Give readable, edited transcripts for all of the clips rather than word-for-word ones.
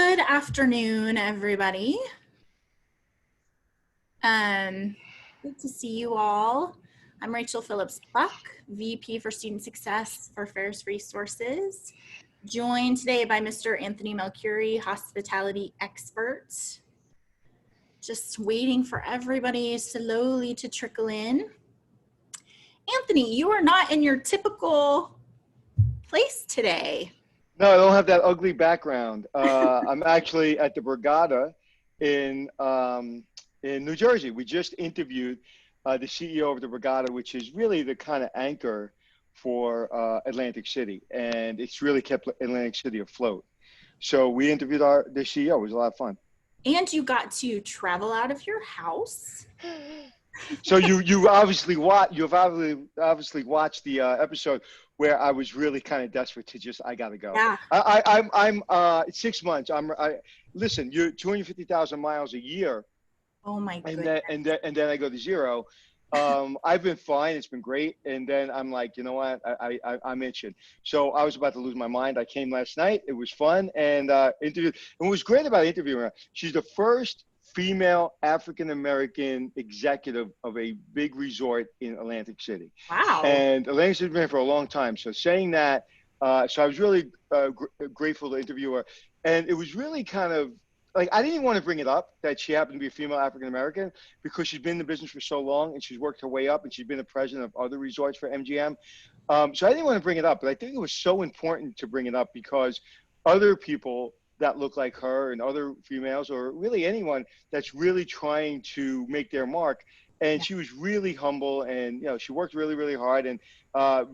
Good afternoon, everybody. Good to see you all. I'm Rachel Phillips-Buck, VP for Student Success for Ferris Resources, joined today by Mr. Anthony Melchiorri, hospitality expert. Just waiting for everybody slowly to trickle in. Anthony, you are not in your typical place today. No, I don't have that ugly background. I'm actually at the Borgata in New Jersey. We just interviewed the CEO of the Borgata, which is really the kind of anchor for Atlantic City, and it's really kept Atlantic City afloat. So we interviewed the CEO. It was a lot of fun. And you got to travel out of your house. So you've obviously watched the episode where I was really kind of desperate to I gotta go. Yeah. I'm 6 months. Listen, you're 250,000 miles a year. Oh my goodness. And then I go to zero. I've been fine. It's been great. And then I'm like, you know what? I'm itching. So I was about to lose my mind. I came last night. It was fun and interviewed. And what was great about interviewing her, she's the first female African-American executive of a big resort in Atlantic City. Wow. And Atlantic City's been here for a long time. So saying that, so I was really grateful to interview her. And it was really kind of like, I didn't want to bring it up that she happened to be a female African-American because she's been in the business for so long and she's worked her way up and she's been the president of other resorts for MGM. So I didn't want to bring it up, but I think it was so important to bring it up because other people that look like her and other females or really anyone that's really trying to make their mark. And she was really humble and, you know, she worked really, really hard and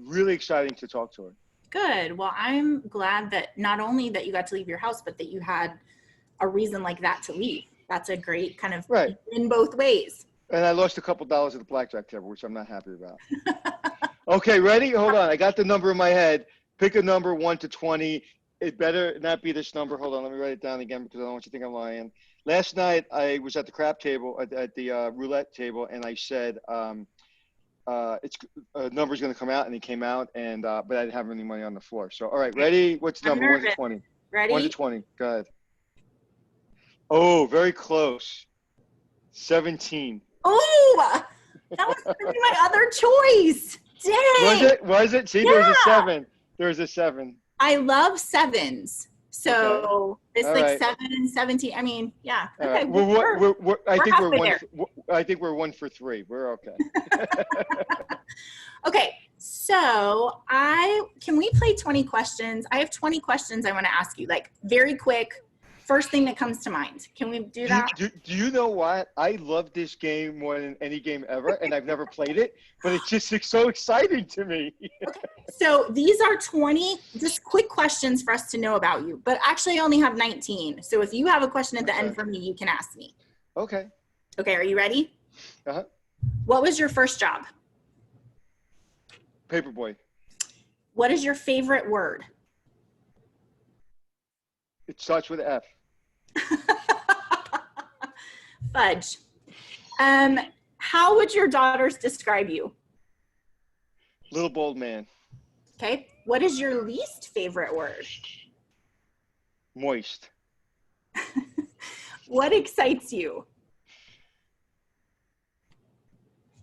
really exciting to talk to her. Good. Well, I'm glad that not only that you got to leave your house, but that you had a reason like that to leave. That's a great kind of right in both ways. And I lost a couple dollars at the blackjack table, which I'm not happy about. Okay, ready? Hold on. I got the number in my head. Pick a number 1 to 20. It better not be this number. Hold on, let me write it down again because I don't want you to think I'm lying. Last night I was at the crap table, at the roulette table, and I said, "It's a number's going to come out," and it came out, and but I didn't have any money on the floor. So, all right, ready? What's the number? 1 to 20. Ready? 1 to 20. Go ahead. Oh, very close. 17. Oh, that was gonna be my other choice. Dang. Was it? See, yeah. There was a 7. There was a 7. I love 7s. So okay. it's all like right. 7 and 17. I mean, yeah. Okay. Right. Well, I think we're 1 for 3. We're okay. Okay. So can we play 20 questions? I have 20 questions I want to ask you, like very quick. First thing that comes to mind. Can we do that? Do you know what? I love this game more than any game ever, and I've never played it, but it's just so exciting to me. Okay. So these are 20 just quick questions for us to know about you, but actually I only have 19. So if you have a question at the end for me, you can ask me. Okay. Okay, are you ready? Uh-huh. What was your first job? Paperboy. What is your favorite word? It starts with F. Fudge. How would your daughters describe you? Little bold man. Okay. What is your least favorite word? Moist. What excites you?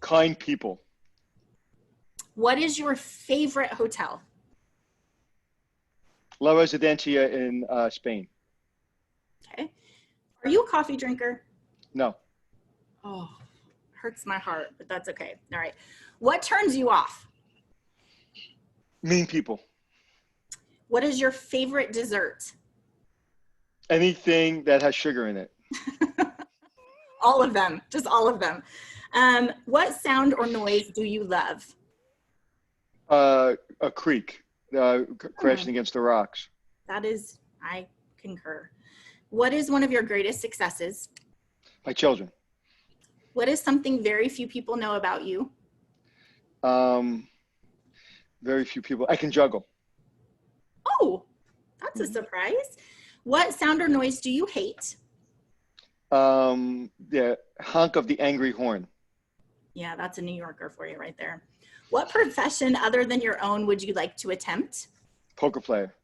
Kind people. What is your favorite hotel? La Residencia in Spain. Okay. Are you a coffee drinker? No. Oh, hurts my heart, but that's okay. All right. What turns you off? Mean people. What is your favorite dessert? Anything that has sugar in it. All of them, just all of them. What sound or noise do you love? A creek crashing against the rocks. That is, I concur. What is one of your greatest successes? My children. What is something very few people know about you? Very few people. I can juggle. Oh, that's a surprise. What sound or noise do you hate? The honk of the angry horn. Yeah, that's a New Yorker for you right there. What profession other than your own would you like to attempt? Poker player.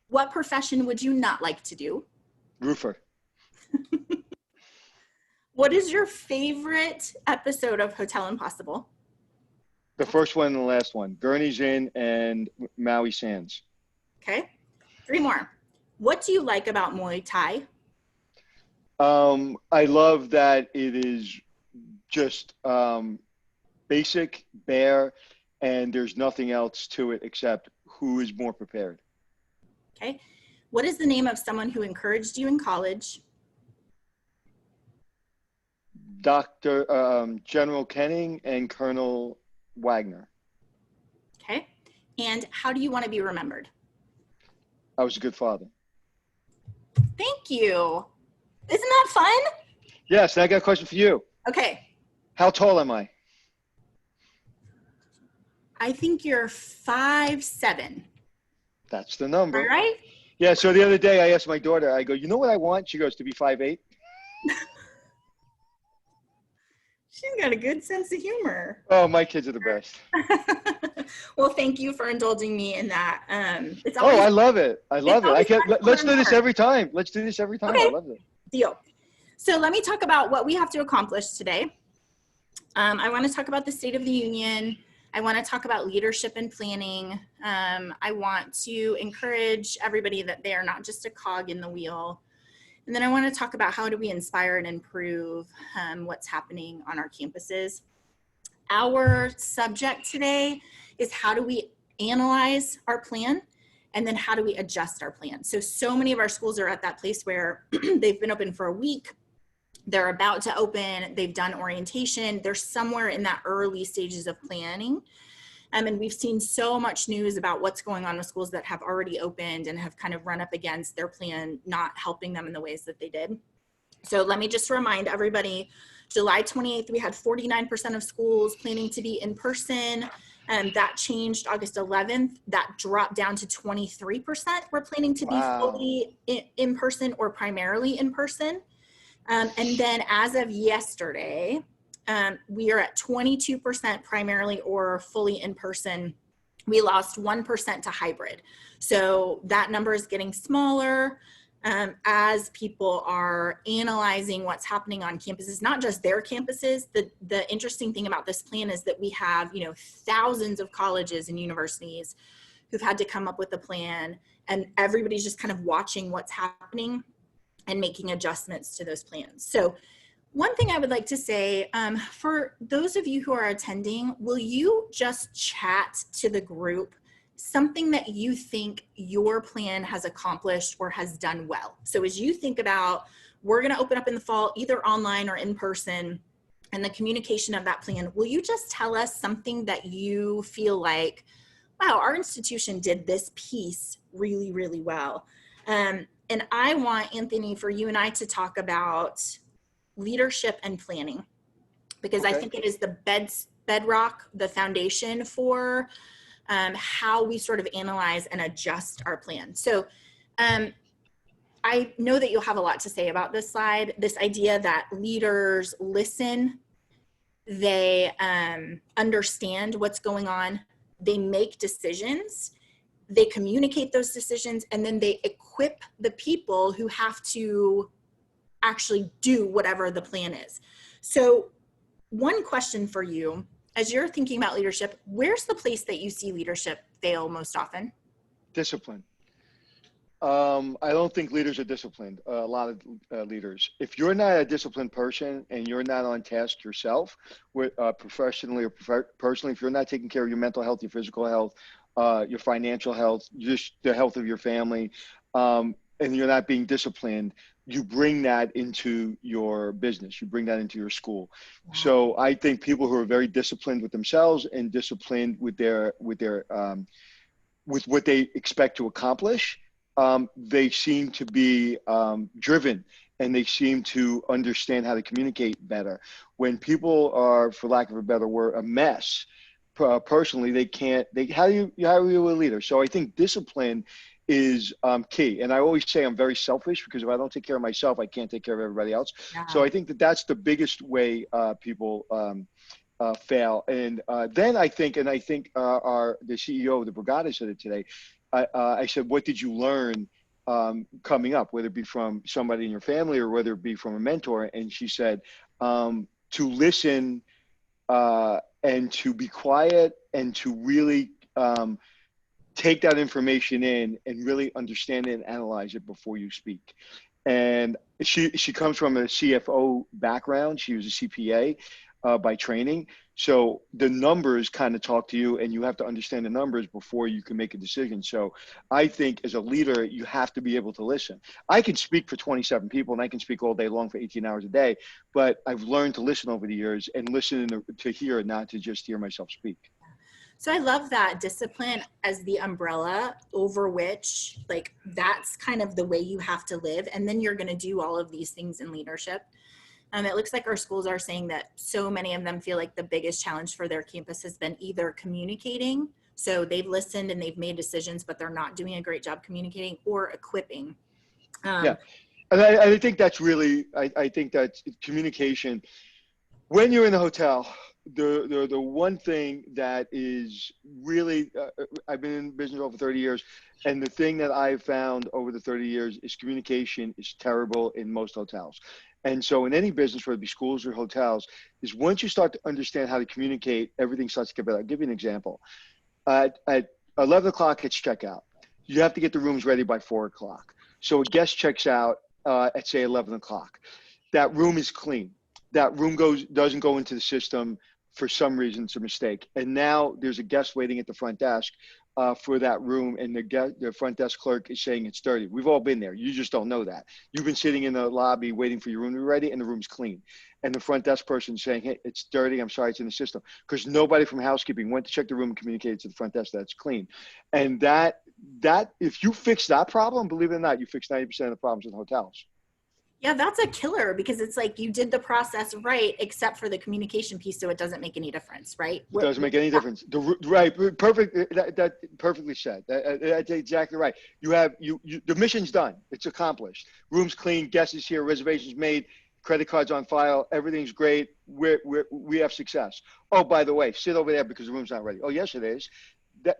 What profession would you not like to do? Roofer. What is your favorite episode of Hotel Impossible? The first one and the last one. Gurney's Inn and Maui Sands. Okay. 3 more. What do you like about Muay Thai? I love that it is just basic, bare, and there's nothing else to it except who is more prepared. Okay. What is the name of someone who encouraged you in college? Dr. General Kenning and Colonel Wagner. Okay. And how do you want to be remembered? I was a good father. Thank you. Isn't that fun? Yes, I got a question for you. Okay. How tall am I? I think you're 5'7". That's the number. All right. Yeah, so the other day I asked my daughter, I go, you know what I want? She goes, to be 5'8". She's got a good sense of humor. Oh, my kids are the best. Well, thank you for indulging me in that. It's always, I love it. I love it. I can't. Let's do this more. every time. Let's do this every time. Okay. I love it. Deal. So let me talk about what we have to accomplish today. I want to talk about the State of the Union. I want to talk about leadership and planning. I want to encourage everybody that they are not just a cog in the wheel. And then I want to talk about how do we inspire and improve what's happening on our campuses. Our subject today is how do we analyze our plan, and then how do we adjust our plan. So many of our schools are at that place where they've been open for a week, they're about to open, they've done orientation, they're somewhere in that early stages of planning. And we've seen so much news about what's going on with schools that have already opened and have kind of run up against their plan not helping them in the ways that they did. So let me just remind everybody, July 28th, we had 49% of schools planning to be in person. That changed August 11th. That dropped down to 23% were planning to be fully in person or primarily in person. And then as of yesterday, we are at 22% primarily or fully in person. We lost 1% to hybrid. So that number is getting smaller as people are analyzing what's happening on campuses, not just their campuses. The interesting thing about this plan is that we have, thousands of colleges and universities who've had to come up with a plan, and everybody's just kind of watching what's happening and making adjustments to those plans. So one thing I would like to say, for those of you who are attending, will you just chat to the group something that you think your plan has accomplished or has done well? So as you think about, we're going to open up in the fall, either online or in person, and the communication of that plan, will you just tell us something that you feel like, wow, our institution did this piece really, really well? And I want, Anthony, for you and I to talk about leadership and planning, because I think it is the bedrock, the foundation for how we sort of analyze and adjust our plan. So I know that you'll have a lot to say about this slide, this idea that leaders listen, they understand what's going on, they make decisions, they communicate those decisions, and then they equip the people who have to actually do whatever the plan is. So one question for you, as you're thinking about leadership, where's the place that you see leadership fail most often? Discipline. I don't think leaders are disciplined. A lot of leaders. If you're not a disciplined person and you're not on task yourself, with professionally or personally, if you're not taking care of your mental health, your physical health, your financial health, just the health of your family, and you're not being disciplined, you bring that into your business, you bring that into your school. Wow. So I think people who are very disciplined with themselves and disciplined with what they expect to accomplish, they seem to be driven, and they seem to understand how to communicate better. When people are, for lack of a better word, a mess, personally, how are you a leader? So I think discipline is key. And I always say I'm very selfish, because if I don't take care of myself, I can't take care of everybody else. Yeah. So I think that's the biggest way people fail. And then I think the CEO of the Brigada said it today. I said, what did you learn coming up, whether it be from somebody in your family or whether it be from a mentor. And she said, to listen and to be quiet and to really take that information in and really understand it and analyze it before you speak. And she comes from a CFO background. She was a CPA by training. So the numbers kind of talk to you, and you have to understand the numbers before you can make a decision. So I think as a leader, you have to be able to listen. I can speak for 27 people and I can speak all day long for 18 hours a day, but I've learned to listen over the years and listen to hear, not to just hear myself speak. So I love that discipline as the umbrella over which, like, that's kind of the way you have to live. And then you're going to do all of these things in leadership. It looks like our schools are saying that so many of them feel like the biggest challenge for their campus has been either communicating. So they've listened and they've made decisions, but they're not doing a great job communicating, or equipping. Yeah. And I think that's really, I think that communication, when you're in the hotel, the one thing that is really, I've been in business over 30 years, and the thing that I've found over the 30 years is communication is terrible in most hotels. And so in any business, whether it be schools or hotels, is once you start to understand how to communicate, everything starts to get better. I'll give you an example. At 11 o'clock, it's checkout. You have to get the rooms ready by 4 o'clock. So a guest checks out at, say, 11 o'clock. That room is clean. That room doesn't go into the system. For some reason, it's a mistake. And now there's a guest waiting at the front desk for that room, and the front desk clerk is saying it's dirty. We've all been there. You just don't know that. You've been sitting in the lobby waiting for your room to be ready, and the room's clean. And the front desk person is saying, hey, it's dirty. I'm sorry, it's in the system. Because nobody from housekeeping went to check the room and communicated to the front desk that it's clean. And that if you fix that problem, believe it or not, you fix 90% of the problems in hotels. Yeah, that's a killer, because it's like you did the process right, except for the communication piece, so it doesn't make any difference, right? It doesn't make any difference. Right, perfect. That perfectly said. That's exactly right. The mission's done. It's accomplished. Room's clean. Guest is here. Reservations made. Credit cards on file. Everything's great. We have success. Oh, by the way, sit over there because the room's not ready. Oh, yes, it is.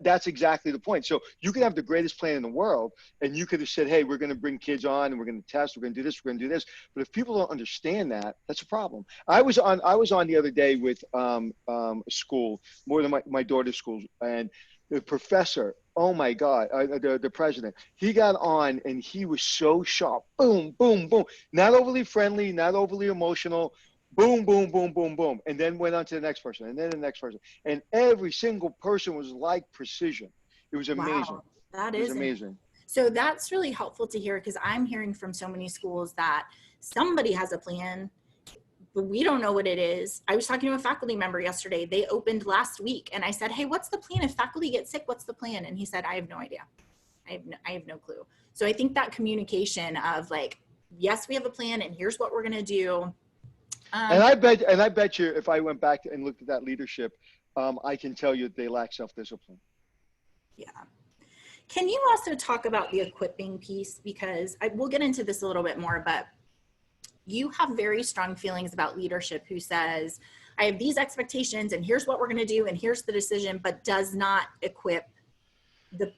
That's exactly the point. So you can have the greatest plan in the world, and you could have said, hey, we're going to bring kids on and we're going to test, we're going to do this, we're going to do this. But if people don't understand that, that's a problem. I was on the other day with a school, more than my daughter's school, and the professor, oh my God, the president, he got on and he was so sharp. Boom, boom, boom. Not overly friendly, not overly emotional. Boom, boom, boom, boom, boom. And then went on to the next person, and then the next person. And every single person was like precision. It was amazing. Wow, that is is amazing. So that's really helpful to hear, because I'm hearing from so many schools that somebody has a plan, but we don't know what it is. I was talking to a faculty member yesterday. They opened last week, and I said, hey, what's the plan? If faculty get sick, what's the plan? And he said, I have no idea. I have no clue. So I think that communication of, like, yes, we have a plan and here's what we're going to do. And I bet you if I went back and looked at that leadership, I can tell you they lack self-discipline. Yeah. Can you also talk about the equipping piece? Because we'll get into this a little bit more, but you have very strong feelings about leadership who says, I have these expectations and here's what we're going to do and here's the decision, but does not equip the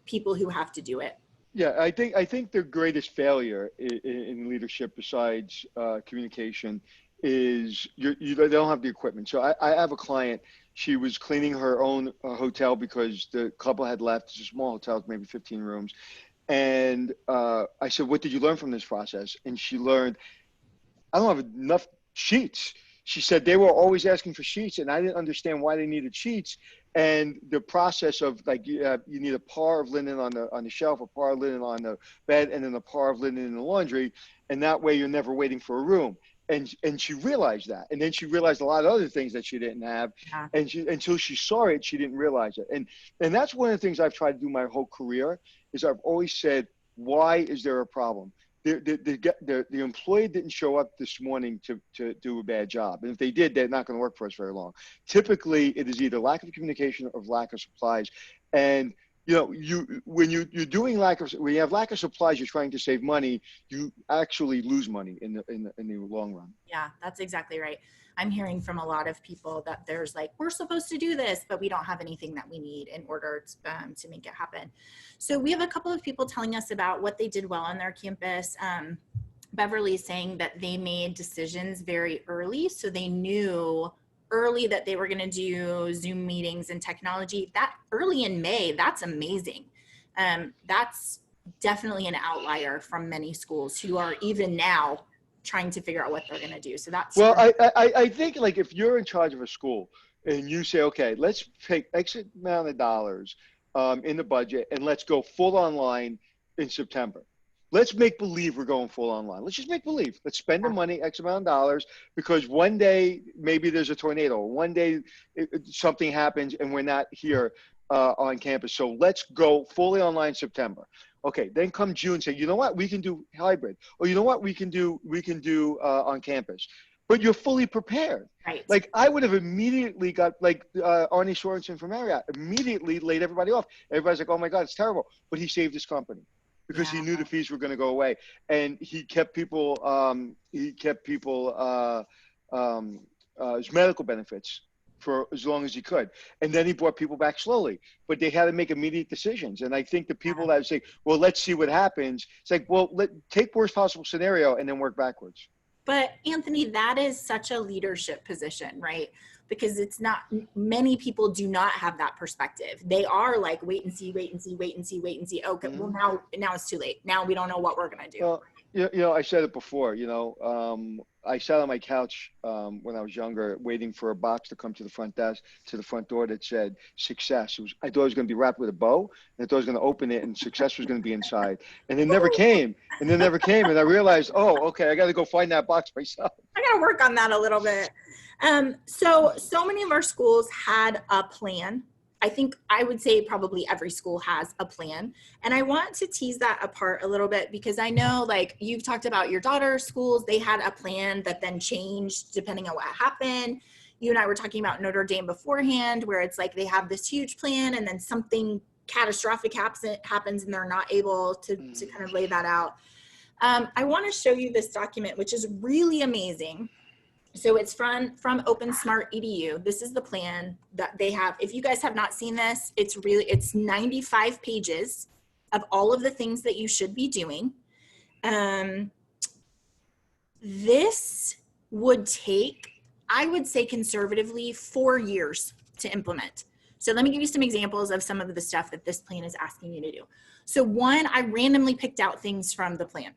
people who have to do it. Yeah, I think the greatest failure in leadership, besides communication, is they don't have the equipment. So I have a client. She was cleaning her own hotel because the couple had left. It's a small hotel, maybe 15 rooms. And I said, what did you learn from this process? And she learned, I don't have enough sheets. She said they were always asking for sheets, and I didn't understand why they needed sheets. And the process of, like, you need a par of linen on the shelf, a par of linen on the bed, and then a par of linen in the laundry, and that way you're never waiting for a room. And she realized that, and then she realized a lot of other things that she didn't have, Yeah. and until she saw it, she didn't realize it. And that's one of the things I've tried to do my whole career, is I've always said, why is there a problem? The employee didn't show up this morning to do a bad job. And if they did, they're not going to work for us very long. Typically, it is either lack of communication or lack of supplies. And you know, when you're doing when you have lack of supplies, you're trying to save money, you actually lose money in the long run. Yeah, that's exactly right. I'm hearing from a lot of people that there's like, we're supposed to do this, but we don't have anything that we need in order to make it happen. So we have a couple of people telling us about what they did well on their campus. Beverly's saying that they made decisions very early, so they knew early that they were going to do Zoom meetings and technology. That early in May, that's amazing. That's definitely an outlier from many schools who are even now trying to figure out what they're going to do. So that's Well, I think like if you're in charge of a school and you say, okay, let's take X amount of dollars in the budget and let's go full online in September. Let's make believe we're going full online. Let's just make believe. Let's spend the money, X amount of dollars, because one day maybe there's a tornado. One day something happens and we're not here on campus. So let's go fully online September. Okay, then come June, say, you know what, we can do hybrid, or you know what, we can do on campus. But you're fully prepared. right. Like I would have immediately got like Arnie Sorensen from Marriott immediately laid everybody off. Everybody's like, oh my God, it's terrible. But he saved his company because he knew the fees were going to go away, and he kept people his medical benefits for as long as he could. And then he brought people back slowly, but they had to make immediate decisions. And I think the people that say, well, let's see what happens. It's like, well, take worst possible scenario and then work backwards. But Anthony, that is such a leadership position, right? Because it's not, many people do not have that perspective. They are like, wait and see, wait and see, wait and see, wait and see. Okay, well now it's too late. Now we don't know what we're going to do. Well, you know, I said it before, you know, I sat on my couch when I was younger, waiting for a box to come to the front desk, to the front door that said success. I thought it was going to be wrapped with a bow, and I thought I was going to open it and success was going to be inside. And it never came. And I realized, oh, okay, I got to go find that box myself. I got to work on that a little bit. So many of our schools had a plan. I think I would say probably every school has a plan. And I want to tease that apart a little bit because I know like you've talked about your daughter's schools, they had a plan that then changed depending on what happened. You and I were talking about Notre Dame beforehand, where it's like they have this huge plan and then something catastrophic happens and they're not able to kind of lay that out. I want to show you this document, which is really amazing. So it's from OpenSmart EDU. This is the plan that they have. If you guys have not seen this, it's 95 pages of all of the things that you should be doing. This would take, I would say conservatively, 4 years to implement. So let me give you some examples of some of the stuff that this plan is asking you to do. So one, I randomly picked out things from the plan.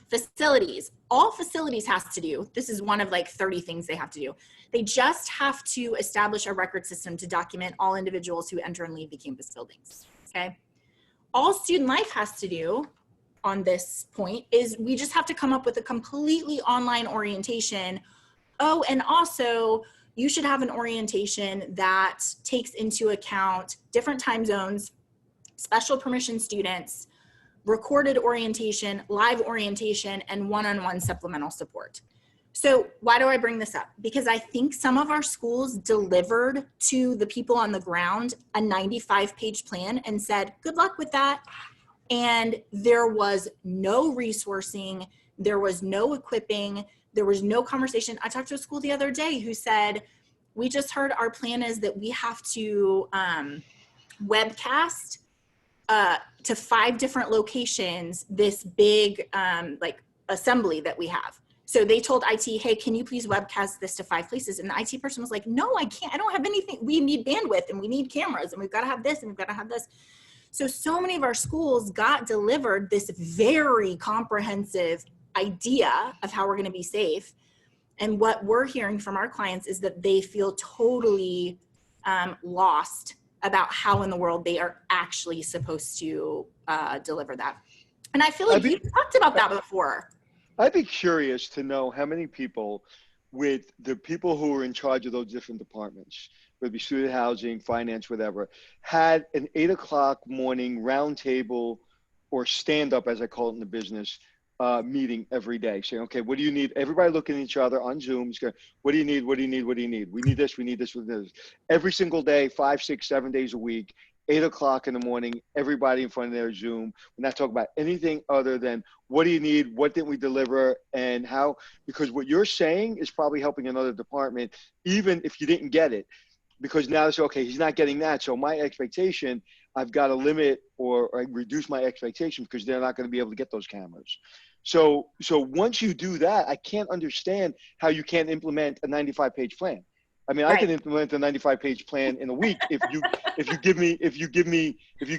Facilities, all facilities has to do, this is one of like 30 things they have to do. They just have to establish a record system to document all individuals who enter and leave the campus buildings, okay? All student life has to do on this point is we just have to come up with a completely online orientation. Oh, and also you should have an orientation that takes into account different time zones, special permission students, recorded orientation, live orientation, and one-on-one supplemental support. So why do I bring this up? Because I think some of our schools delivered to the people on the ground a 95-page plan and said, good luck with that. And there was no resourcing, there was no equipping, there was no conversation. I talked to a school the other day who said, we just heard our plan is that we have to webcast to 5 different locations, this big like assembly that we have. So they told IT, hey, can you please webcast this to 5 places? And the IT person was like, no, I can't, I don't have anything. We need bandwidth and we need cameras and we've got to have this and we've got to have this. So many of our schools got delivered this very comprehensive idea of how we're going to be safe. And what we're hearing from our clients is that they feel totally lost about how in the world they are actually supposed to deliver that. And I feel like you talked about that before. I'd be curious to know how many people with the people who were in charge of those different departments, whether it be student housing, finance, whatever, had an 8 o'clock morning roundtable or stand up, as I call it in the business, meeting every day saying, okay, what do you need? Everybody looking at each other on Zoom. What do you need? What do you need? What do you need? We need this. We need this. We need this. Every single day, 5, 6, 7 days a week, 8 o'clock in the morning, everybody in front of their Zoom. We're not talking about anything other than what do you need, what didn't we deliver, and how, because what you're saying is probably helping another department, even if you didn't get it, because now it's okay, he's not getting that. So my expectation, I've got to limit or reduce my expectation because they're not going to be able to get those cameras. So once you do that, I can't understand how you can't implement a 95-page plan. I mean, I can implement a 95-page plan in a week if you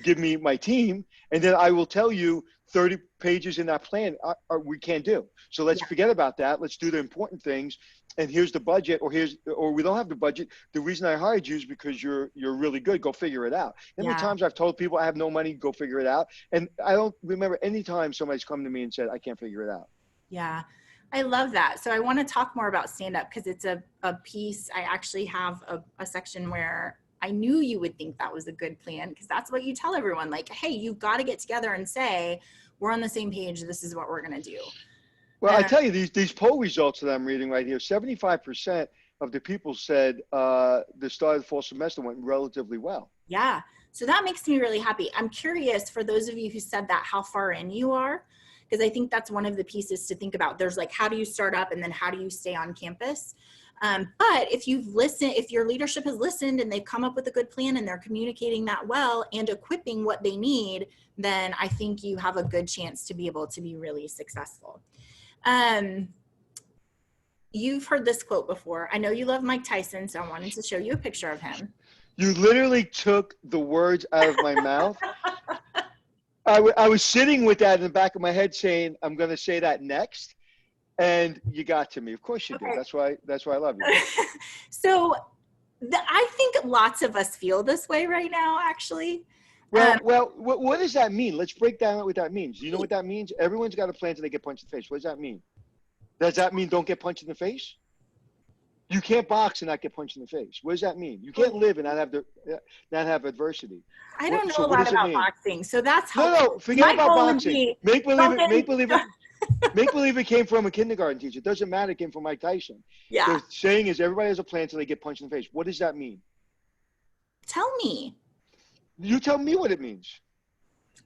give me my team, and then I will tell you 30 pages in that plan we can't do. So let's forget about that. Let's do the important things. And here's the budget, or we don't have the budget. The reason I hired you is because you're really good. Go figure it out. How many times I've told people I have no money, go figure it out. And I don't remember any time somebody's come to me and said, I can't figure it out. Yeah. I love that. So I want to talk more about stand-up because it's a piece. I actually have a section where I knew you would think that was a good plan because that's what you tell everyone. Like, hey, you've got to get together and say, we're on the same page. This is what we're going to do. Well, I tell you, these poll results that I'm reading right here, 75% of the people said the start of the fall semester went relatively well. Yeah. So that makes me really happy. I'm curious, for those of you who said that, how far in you are, because I think that's one of the pieces to think about. There's like, how do you start up and then how do you stay on campus? But if you've listened, if your leadership has listened and they've come up with a good plan and they're communicating that well and equipping what they need, then I think you have a good chance to be able to be really successful. You've heard this quote before. I know you love Mike Tyson, so I wanted to show you a picture of him. You literally took the words out of my mouth. I was sitting with that in the back of my head saying, I'm going to say that next. And you got to me. Of course you did. That's why I love you. So I think lots of us feel this way right now, actually. Well, what does that mean? Let's break down what that means. Do you know what that means? Everyone's got a plan till they get punched in the face. What does that mean? Does that mean don't get punched in the face? You can't box and not get punched in the face. What does that mean? You can't live and not have adversity. I don't know a lot about boxing, so that's how. No, forget about boxing. Make believe it came from a kindergarten teacher. It doesn't matter. It came from Mike Tyson. Yeah. The saying is everybody has a plan until they get punched in the face. What does that mean? Tell me. You tell me what it means.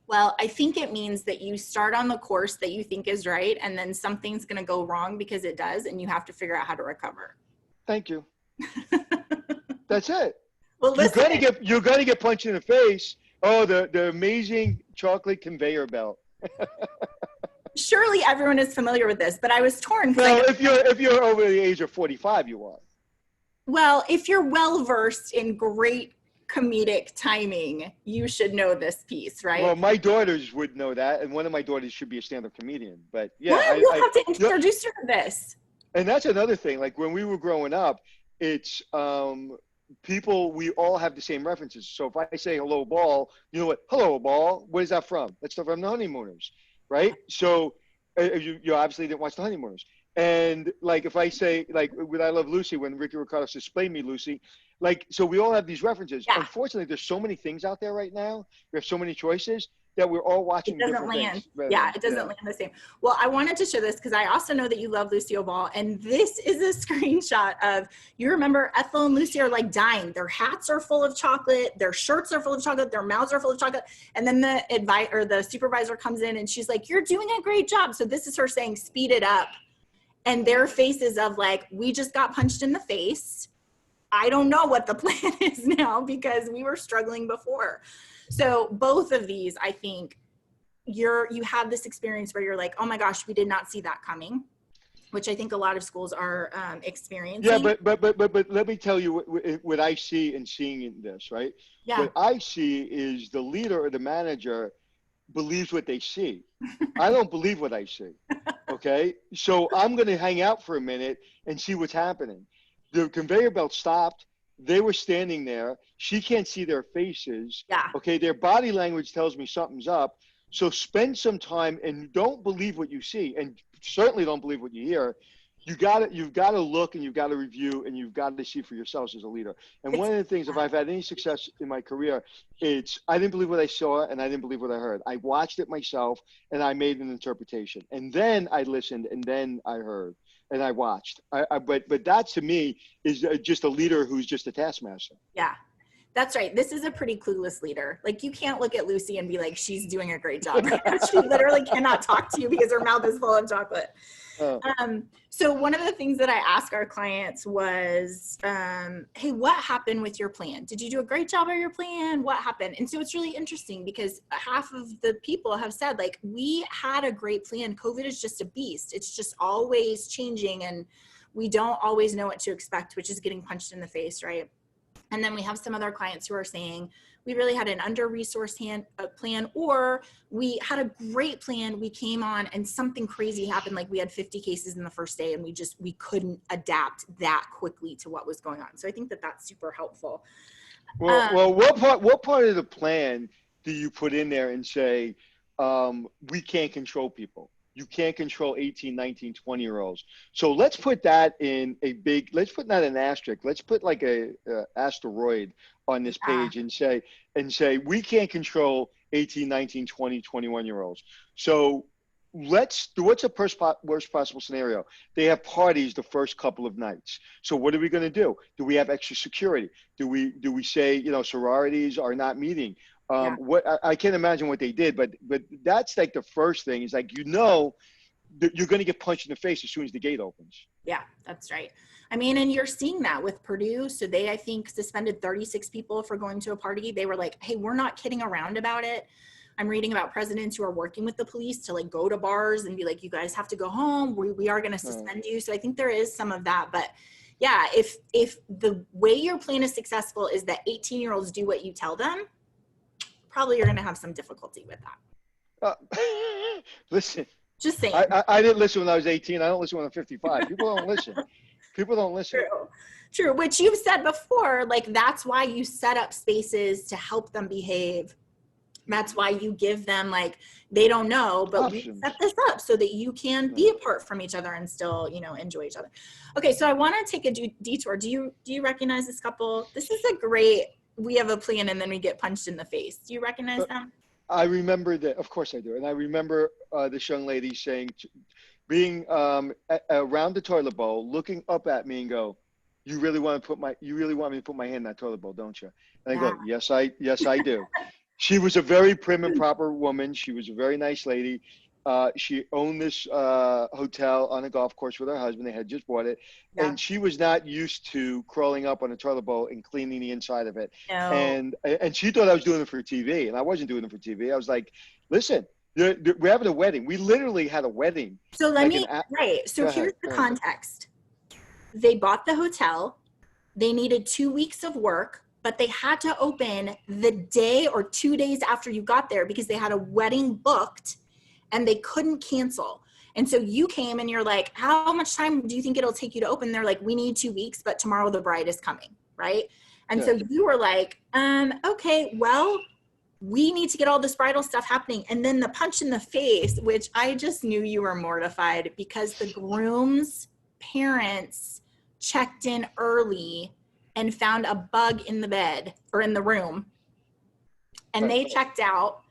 Well, I think it means that you start on the course that you think is right, and then something's going to go wrong because it does, and you have to figure out how to recover. Thank you. That's it. Well, listen. You're gonna get punched in the face. Oh, the amazing chocolate conveyor belt. Surely everyone is familiar with this, but I was torn. Well, if you're over the age of 45, you are. Well, if you're well versed in great comedic timing, you should know this piece, right? Well, my daughters would know that, and one of my daughters should be a stand-up comedian. But yeah, well, you'll have to introduce her to this. And that's another thing. Like when we were growing up, it's people. We all have the same references. So if I say "hello, ball," you know what? "Hello, ball." What is that from? That's from The Honeymooners, right? So you obviously didn't watch The Honeymooners. And like if I say like when I Love Lucy, when Ricky Ricardo says "Play me, Lucy," like so we all have these references. Yeah. Unfortunately, there's so many things out there right now. We have so many choices that we're all watching. It doesn't land. Yeah, it doesn't land the same. Well, I wanted to show this because I also know that you love Lucille Ball, and this is a screenshot of, you remember Ethel and Lucy are like dying. Their hats are full of chocolate, their shirts are full of chocolate, their mouths are full of chocolate, and then the supervisor comes in and she's like, "You're doing a great job." So this is her saying, "Speed it up," and their faces of like, "We just got punched in the face. I don't know what the plan is now because we were struggling before." So both of these, I think you have this experience where you're like, "Oh my gosh, we did not see that coming," which I think a lot of schools are experiencing. Yeah, but let me tell you what I see in seeing in this, right? Yeah. What I see is the leader or the manager believes what they see. I don't believe what I see. Okay, so I'm going to hang out for a minute and see what's happening. The conveyor belt stopped. They were standing there. She can't see their faces. Yeah. Okay. Their body language tells me something's up. So spend some time and don't believe what you see, and certainly don't believe what you hear. You've got to look and you've got to review and you've got to see for yourselves as a leader. And one of the things, if I've had any success in my career, it's I didn't believe what I saw and I didn't believe what I heard. I watched it myself and I made an interpretation, and then I listened and then I heard. And I watched. But that to me is just a leader who's just a taskmaster. Yeah. That's right. This is a pretty clueless leader. Like, you can't look at Lucy and be like, she's doing a great job. She literally cannot talk to you because her mouth is full of chocolate. Oh. So one of the things that I asked our clients was, hey, what happened with your plan? Did you do a great job of your plan? What happened? And so it's really interesting because half of the people have said, like, we had a great plan. COVID is just a beast. It's just always changing, and we don't always know what to expect, which is getting punched in the face, right? And then we have some other clients who are saying, we really had an under-resourced plan, or we had a great plan, we came on and something crazy happened, like we had 50 cases in the first day and we couldn't adapt that quickly to what was going on. So I think that that's super helpful. Well, what part of the plan do you put in there and say, we can't control people? You can't control 18, 19, 20-year-olds. So let's put that in let's put that in an asterisk. Let's put like a asteroid on this page and say, we can't control 18, 19, 20, 21-year-olds. So what's the worst possible scenario? They have parties the first couple of nights. So what are we going to do? Do we have extra security? Do we say, sororities are not meeting? What I can't imagine what they did, but that's like the first thing is like, that you're going to get punched in the face as soon as the gate opens. Yeah, that's right. I mean, and you're seeing that with Purdue. So they, I think, suspended 36 people for going to a party. They were like, hey, we're not kidding around about it. I'm reading about presidents who are working with the police to like go to bars and be like, you guys have to go home. We are going to suspend you. So I think there is some of that, but yeah, if the way your plan is successful is that 18-year-olds do what you tell them, probably you're going to have some difficulty with that. Listen, just saying. I didn't listen when I was 18. I don't listen when I'm 55. People don't listen. People don't listen. True. Which you've said before, like that's why you set up spaces to help them behave. That's why you give them, like, they don't know, but options. We set this up so that you can be apart from each other and still, enjoy each other. Okay, so I want to take a detour. Do you recognize this couple? This is a great, we have a plan and then we get punched in the face. Do you recognize them? I remember that. Of course I do. And I remember this young lady saying, being around the toilet bowl, looking up at me and go, you really want me to put my hand in that toilet bowl, don't you? And I go, yes, I do. She was a very prim and proper woman. She was a very nice lady. She owned this hotel on a golf course with her husband. They had just bought it. Yeah. And she was not used to crawling up on a toilet bowl and cleaning the inside of it. No. And she thought I was doing it for TV, and I wasn't doing it for TV. I was like, listen, we're having a wedding. We literally had a wedding. So here's the context. They bought the hotel. They needed 2 weeks of work, but they had to open the day or 2 days after you got there because they had a wedding booked and they couldn't cancel. And so you came and you're like, how much time do you think it'll take you to open? They're like, we need 2 weeks, but tomorrow the bride is coming, right? And so you were like, okay, well, we need to get all this bridal stuff happening. And then the punch in the face, which I just knew you were mortified because the groom's parents checked in early and found a bug in the bed or in the room. And they checked out.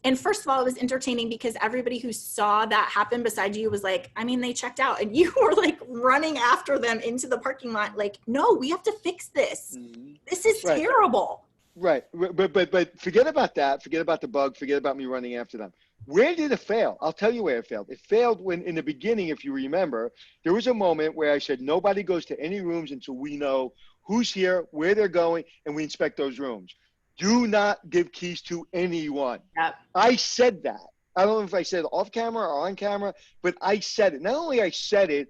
And first of all, it was entertaining because everybody who saw that happen beside you was like, I mean, they checked out. And you were like running after them into the parking lot. Like, no, we have to fix this. Mm-hmm. This is terrible. Right. But forget about that. Forget about the bug. Forget about me running after them. Where did it fail? I'll tell you where it failed. It failed when in the beginning, if you remember, there was a moment where I said, nobody goes to any rooms until we know who's here, where they're going, and we inspect those rooms. Do not give keys to anyone. Yep. I said that. I don't know if I said it off camera or on camera, but I said it. Not only I said it,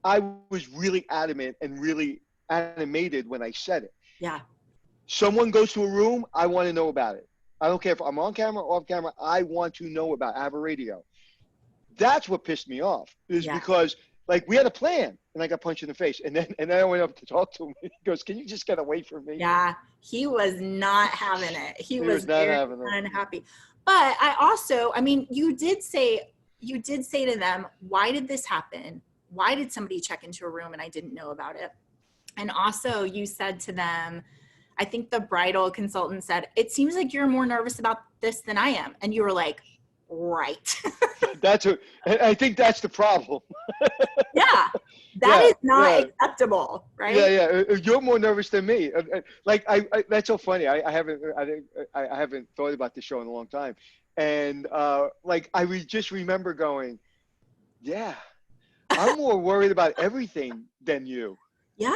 I was really adamant and really animated when I said it. Yeah. Someone goes to a room, I want to know about it. I don't care if I'm on camera or off camera. I want to know about it. I have a radio. That's what pissed me off because like we had a plan and I got punched in the face. And then I went up to talk to him. He goes, can you just get away from me? Yeah. He was not having it. He was not having it. Unhappy. But you did say to them, why did this happen? Why did somebody check into a room and I didn't know about it? And also you said to them, I think the bridal consultant said, it seems like you're more nervous about this than I am. And you were like, right. I think that's the problem. Yeah, that Yeah, is not yeah. acceptable, right? Yeah. You're more nervous than me. Like that's so funny. I haven't thought about this show in a long time, and like just remember going, yeah, I'm more worried about everything than you. Yeah,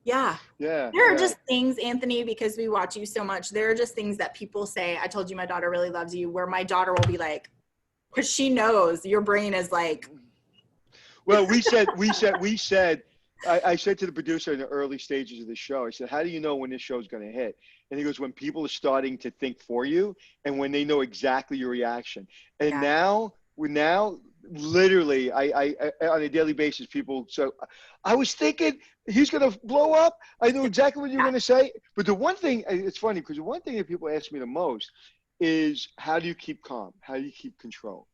yeah. Yeah, There are yeah. just things, Anthony, because we watch you so much, there are just things that people say, I told you my daughter really loves you, where my daughter will be like, because she knows your brain is like, Well, we said. I said to the producer in the early stages of the show, I said, how do you know when this show's going to hit? And he goes, when people are starting to think for you and when they know exactly your reaction. And yeah, now, literally, I on a daily basis, people, so I was thinking he's going to blow up. I knew exactly what you were yeah, going to say. But the one thing, it's funny because the one thing that people ask me the most is, how do you keep calm? How do you keep control?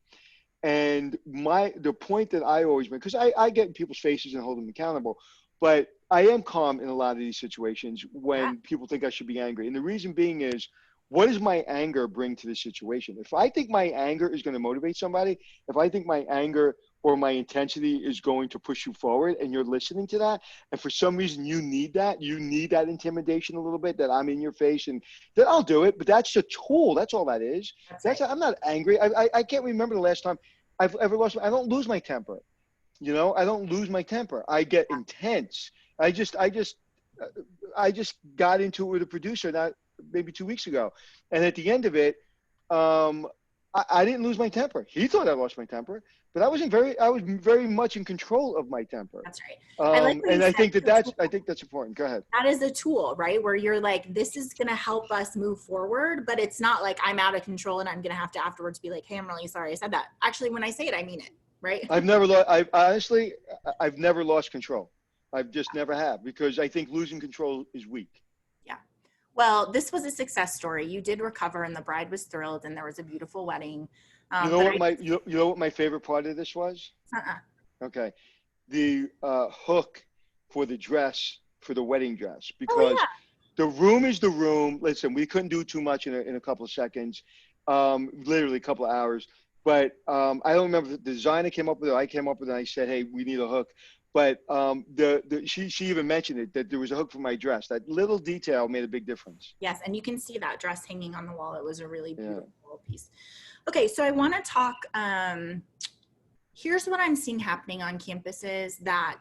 And the point that I always make, because I get in people's faces and hold them accountable, but I am calm in a lot of these situations yeah, when people think I should be angry. And the reason being is, what does my anger bring to the situation? If I think my anger is going to motivate somebody, if I think my anger or my intensity is going to push you forward and you're listening to that, and for some reason you need that intimidation a little bit, that I'm in your face, and then I'll do it. But that's a tool. That's all that is. that's right. I'm not angry. I can't remember the last time I've ever lost. I don't lose my temper. I don't lose my temper. I get intense. I just got into it with a producer not maybe 2 weeks ago, and at the end of it, I didn't lose my temper. He thought I lost my temper, but I was very much in control of my temper. That's right. I like what you And said. I think that's important. Go ahead. That is a tool, right? Where you're like, this is going to help us move forward, but it's not like I'm out of control and I'm going to have to afterwards be like, hey, I'm really sorry I said that. Actually, when I say it, I mean it, right? I've never lost control. I've just never have, because I think losing control is weak. Yeah. Well, this was a success story. You did recover and the bride was thrilled and there was a beautiful wedding. You know what my favorite part of this was? Okay. The hook for the dress, for the wedding dress, Oh because the room is the room. Listen, we couldn't do too much in a couple of seconds, literally a couple of hours. But I don't remember, the designer came up with it. I came up with it. And I said, hey, we need a hook. But she even mentioned it, that there was a hook for my dress. That little detail made a big difference. Yes, and you can see that dress hanging on the wall. It was a really beautiful piece. Okay, so I want to talk, here's what I'm seeing happening on campuses, that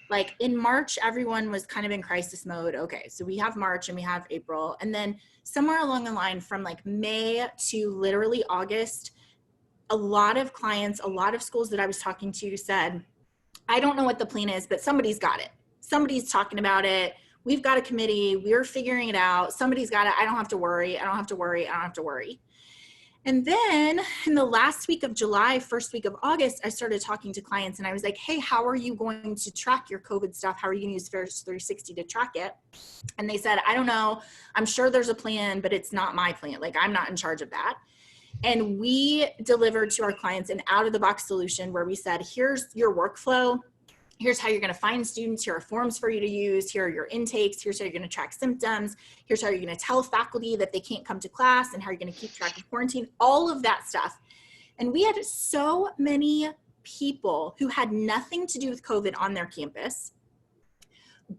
like in March, everyone was kind of in crisis mode. Okay, so we have March and we have April. And then somewhere along the line from like May to literally August, a lot of clients, a lot of schools that I was talking to said, I don't know what the plan is, but somebody's got it. Somebody's talking about it. We've got a committee. We're figuring it out. Somebody's got it. I don't have to worry. I don't have to worry. I don't have to worry. And then in the last week of July, first week of August, I started talking to clients and I was like, hey, how are you going to track your COVID stuff? How are you going to use Fairs 360 to track it? And they said, I don't know. I'm sure there's a plan, but it's not my plan. Like, I'm not in charge of that. And we delivered to our clients an out-of-the-box solution where we said, here's your workflow. Here's how you're going to find students. Here are forms for you to use. Here are your intakes. Here's how you're going to track symptoms. Here's how you're going to tell faculty that they can't come to class and how you're going to keep track of quarantine, all of that stuff. And we had so many people who had nothing to do with COVID on their campus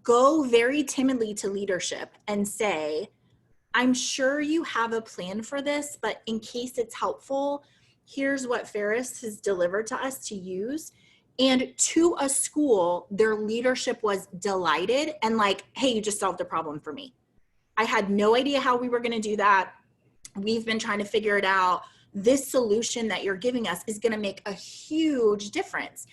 go very timidly to leadership and say, I'm sure you have a plan for this, but in case it's helpful, here's what Ferris has delivered to us to use. And to a school, their leadership was delighted and like, hey, you just solved a problem for me. I had no idea how we were going to do that. We've been trying to figure it out. This solution that you're giving us is going to make a huge difference.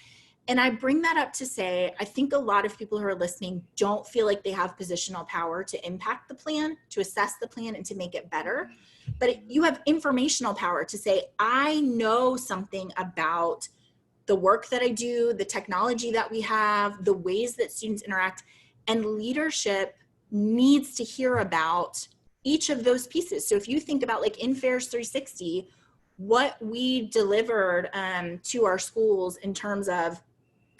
And I bring that up to say, I think a lot of people who are listening don't feel like they have positional power to impact the plan, to assess the plan, and to make it better. But you have informational power to say, I know something about the work that I do, the technology that we have, the ways that students interact, and leadership needs to hear about each of those pieces. So if you think about like in Fairs 360, what we delivered to our schools in terms of,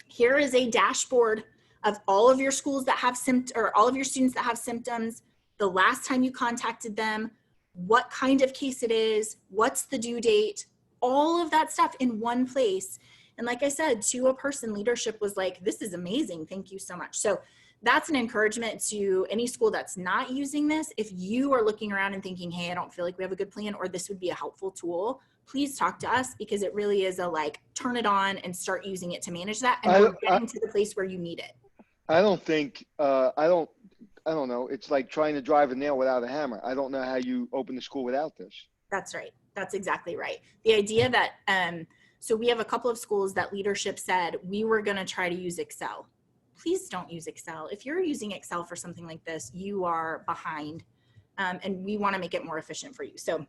here is a dashboard of all of your schools that have or all of your students that have symptoms, the last time you contacted them, what kind of case it is, what's the due date, all of that stuff in one place. And like I said, to a person, leadership was like, this is amazing. Thank you so much. So that's an encouragement to any school that's not using this. If you are looking around and thinking, hey, I don't feel like we have a good plan, or this would be a helpful tool, please talk to us, because it really is a like, turn it on and start using it to manage that. And we're getting to the place where you need it. I don't think, I don't know. It's like trying to drive a nail without a hammer. I don't know how you open the school without this. That's right. That's exactly right. The idea that, so we have a couple of schools that leadership said, we were going to try to use Excel. Please don't use Excel. If you're using Excel for something like this, you are behind, and we want to make it more efficient for you. So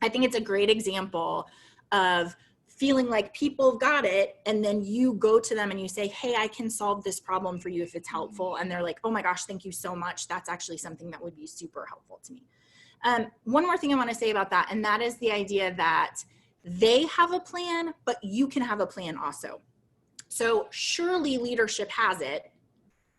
I think it's a great example of feeling like people got it, and then you go to them and you say, hey, I can solve this problem for you if it's helpful. And they're like, oh my gosh, thank you so much. That's actually something that would be super helpful to me. One more thing I want to say about that, and that is the idea that they have a plan, but you can have a plan also. So surely leadership has it.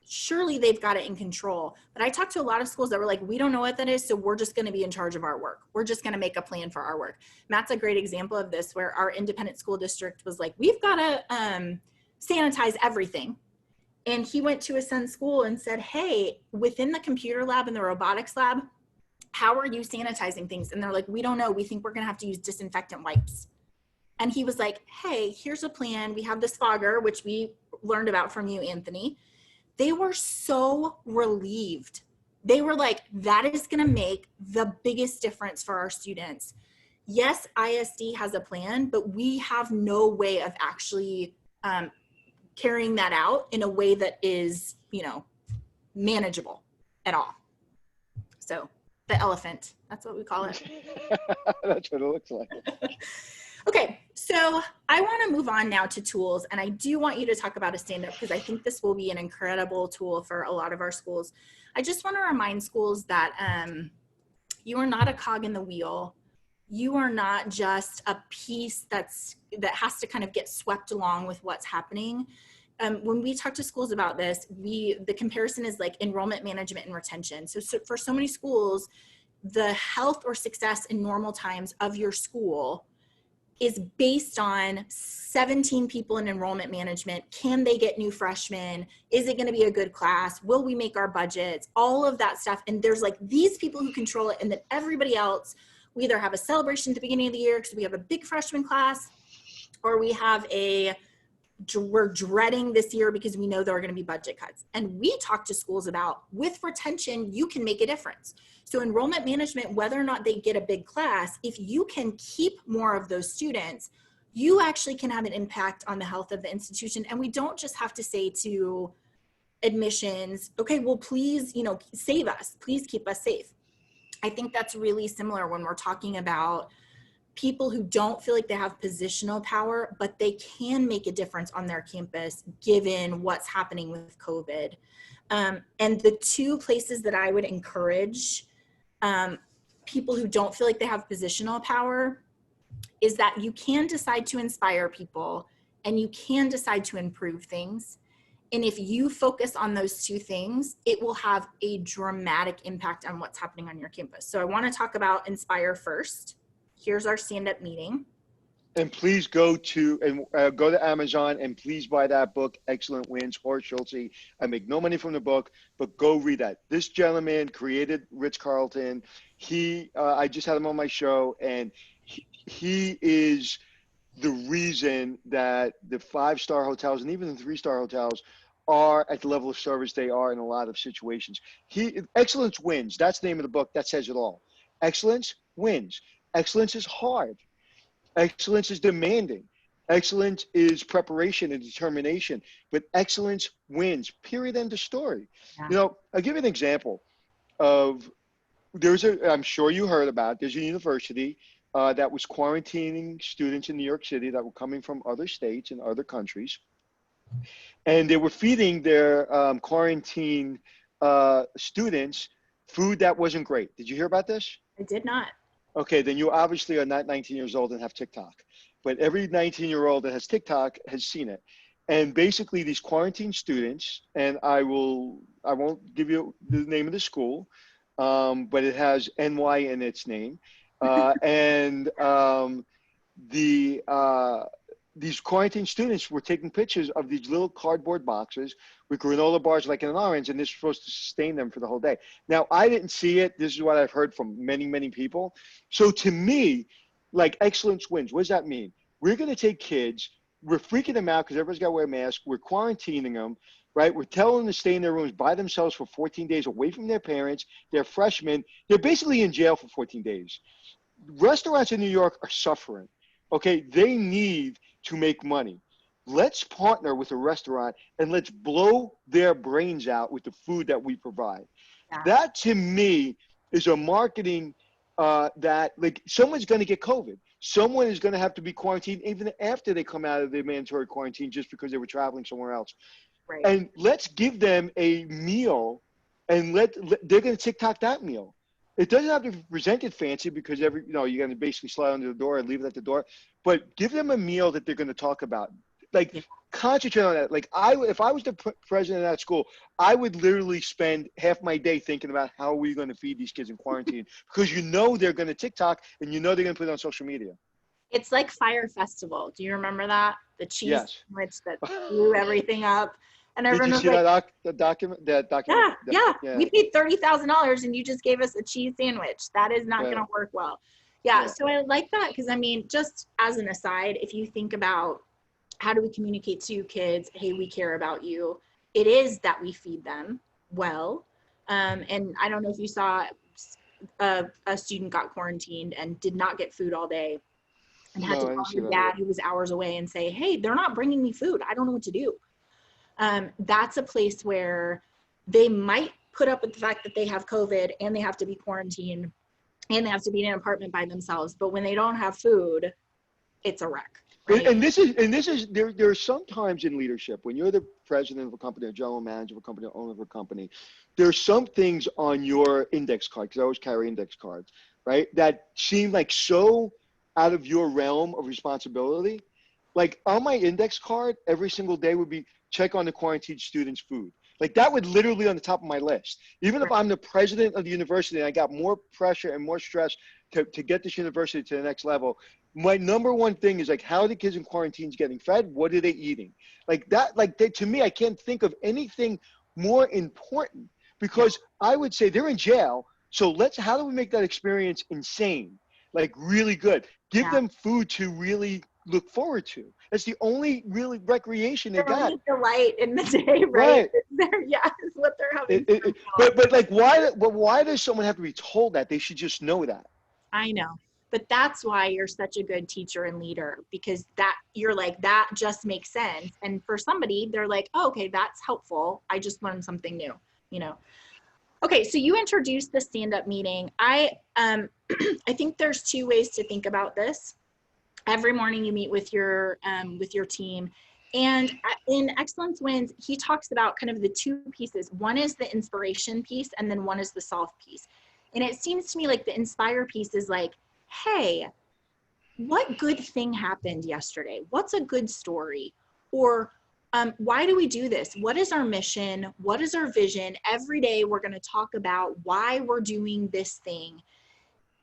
Surely they've got it in control. But I talked to a lot of schools that were like, we don't know what that is, so we're just going to be in charge of our work. We're just going to make a plan for our work. Matt's a great example of this, where our independent school district was like, we've got to sanitize everything. And he went to his son's school and said, hey, within the computer lab and the robotics lab, how are you sanitizing things? And they're like, we don't know. We think we're going to have to use disinfectant wipes. And he was like, hey, here's a plan. We have this fogger, which we learned about from you, Anthony. They were so relieved. They were like, that is going to make the biggest difference for our students. Yes, ISD has a plan, but we have no way of actually carrying that out in a way that is, manageable at all. So the elephant, that's what we call it. That's what it looks like. Okay, so I want to move on now to tools, and I do want you to talk about a stand-up, because I think this will be an incredible tool for a lot of our schools. I just want to remind schools that you are not a cog in the wheel. You are not just a piece that has to kind of get swept along with what's happening. When we talk to schools about this, the comparison is like enrollment management and retention. So for so many schools, the health or success in normal times of your school is based on 17 people in enrollment management. Can they get new freshmen? Is it going to be a good class? Will we make our budgets? All of that stuff. And there's like these people who control it, and then everybody else, we either have a celebration at the beginning of the year because we have a big freshman class, or we have we're dreading this year because we know there are going to be budget cuts. And we talk to schools about, with retention, you can make a difference. So enrollment management, whether or not they get a big class, if you can keep more of those students, you actually can have an impact on the health of the institution. And we don't just have to say to admissions, okay, well, please, save us, please keep us safe. I think that's really similar when we're talking about people who don't feel like they have positional power, but they can make a difference on their campus given what's happening with COVID. And the two places that I would encourage people who don't feel like they have positional power is that you can decide to inspire people and you can decide to improve things. And if you focus on those two things, it will have a dramatic impact on what's happening on your campus. So I want to talk about inspire first. Here's our stand-up meeting. And please go to Amazon and please buy that book, Excellent Wins, Horst Schulze. I make no money from the book, but go read that. This gentleman created Ritz-Carlton. I just had him on my show, and he is the reason that the 5-star hotels and even the 3-star hotels are at the level of service they are in a lot of situations. Excellence wins. That's the name of the book. That says it all. Excellence wins. Excellence is hard. Excellence is demanding. Excellence is preparation and determination, but excellence wins, period, end of story. Yeah. I'll give you an example of, I'm sure you heard about, there's a university that was quarantining students in New York City that were coming from other states and other countries. And they were feeding their quarantine students food that wasn't great. Did you hear about this? I did not. Okay, then you obviously are not 19 years old and have TikTok. But every 19-year-old that has TikTok has seen it. And basically these quarantine students, and I won't give you the name of the school, but it has NY in its name. And these quarantine students were taking pictures of these little cardboard boxes with granola bars like in an orange, and this is supposed to sustain them for the whole day. Now, I didn't see it. This is what I've heard from many, many people. So to me, like, excellence wins. What does that mean? We're going to take kids, we're freaking them out because everybody's got to wear a mask. We're quarantining them, right? We're telling them to stay in their rooms by themselves for 14 days away from their parents. They're freshmen. They're basically in jail for 14 days. Restaurants in New York are suffering. Okay, they need to make money. Let's partner with a restaurant and let's blow their brains out with the food that we provide. Yeah. That to me is a marketing that, like, someone's going to get COVID. Someone is going to have to be quarantined even after they come out of the mandatory quarantine just because they were traveling somewhere else. Right. And let's give them a meal and they're going to TikTok that meal. It doesn't have to be presented fancy because you're going to basically slide under the door and leave it at the door, but give them a meal that they're going to talk about. Like, Yeah. Concentrate on that. Like, if I was the president of that school, I would literally spend half my day thinking about how are we going to feed these kids in quarantine because they're going to TikTok and they're going to put it on social media. It's like Fire Festival. Do you remember that? The cheese Yes. sandwich that blew everything up. And Did everyone you was see like, that document? yeah. We paid $30,000 and you just gave us a cheese sandwich. That is not going to work well. Yeah. So I like that because, I mean, just as an aside, if you think about how do we communicate to kids, hey, we care about you, it is that we feed them well. And I don't know if you saw a student got quarantined and did not get food all day and had to call his dad who was hours away and say, hey, they're not bringing me food. I don't know what to do. That's a place where they might put up with the fact that they have COVID and they have to be quarantined and they have to be in an apartment by themselves. But when they don't have food, it's a wreck. Right? And this is there are some times in leadership when you're the president of a company, a general manager of a company, owner of a company, there's some things on your index card, because I always carry index cards, right, that seem like so out of your realm of responsibility. Like, on my index card, every single day would be check on the quarantined students' food. Like, that would literally on the top of my list. Even if I'm the president of the university and I got more pressure and more stress to get this university to the next level, my number one thing is, like, how are the kids in quarantines getting fed? What are they eating? Like that, to me, I can't think of anything more important, because I would say they're in jail. So how do we make that experience insane? Like, really good. Give them food to really look forward to. That's the only really recreation they got. Delight in the day, right? Is what they're having. But like, why does someone have to be told that? They should just know that. I know. But that's why you're such a good teacher and leader, because that you're like, that just makes sense. And for somebody, they're like, oh, okay, that's helpful. I just learned something new, Okay, so you introduced the stand-up meeting. I think there's two ways to think about this. Every morning you meet with your team, and in Excellence Wins, he talks about kind of the two pieces. One is the inspiration piece, and then one is the solve piece. And it seems to me like the inspire piece is like, hey, what good thing happened yesterday? What's a good story? Or why do we do this? What is our mission? What is our vision? Every day we're going to talk about why we're doing this thing.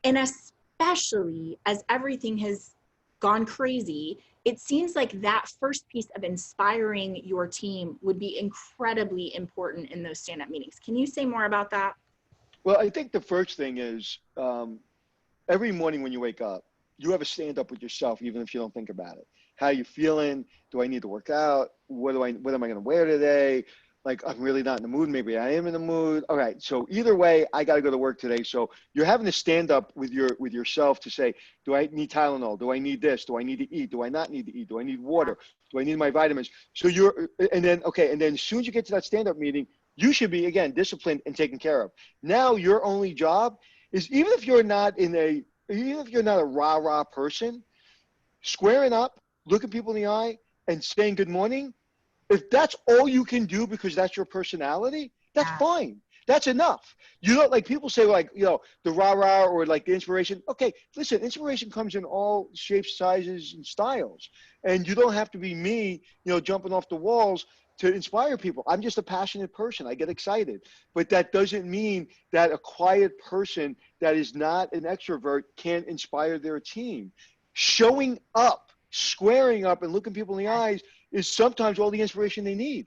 And especially as everything has gone crazy, it seems like that first piece of inspiring your team would be incredibly important in those stand-up meetings. Can you say more about that? Well, I think the first thing is, every morning when you wake up, you have a stand up with yourself, even if you don't think about it. How are you feeling? Do I need to work out? What am I going to wear today? Like, I'm really not in the mood. Maybe I am in the mood. All right. So either way, I got to go to work today. So you're having to stand up with yourself to say, do I need Tylenol? Do I need this? Do I need to eat? Do I not need to eat? Do I need water? Do I need my vitamins? So and then as soon as you get to that stand up meeting, you should be, again, disciplined and taken care of. Now your only job is, even if you're not a rah-rah person, squaring up, looking people in the eye and saying good morning, if that's all you can do because that's your personality, that's fine. That's enough. Like, people say, like, the rah-rah or like the inspiration. Okay, listen, inspiration comes in all shapes, sizes, and styles. And you don't have to be me, jumping off the walls to inspire people. I'm just a passionate person. I get excited. But that doesn't mean that a quiet person that is not an extrovert can't inspire their team. showing up, squaring up and looking people in the eyes is sometimes all the inspiration they need.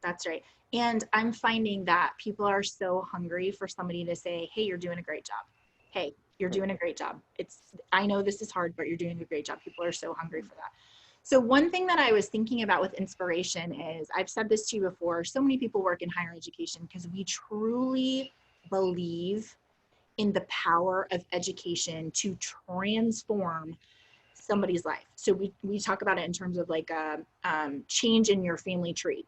That's right. And I'm finding that people are so hungry for somebody to say, hey, you're doing a great job. Hey, you're doing a great job. I know this is hard, but you're doing a great job. People are so hungry for that. So one thing that I was thinking about with inspiration is, I've said this to you before, so many people work in higher education because we truly believe in the power of education to transform somebody's life. So we talk about it in terms of like a change in your family tree.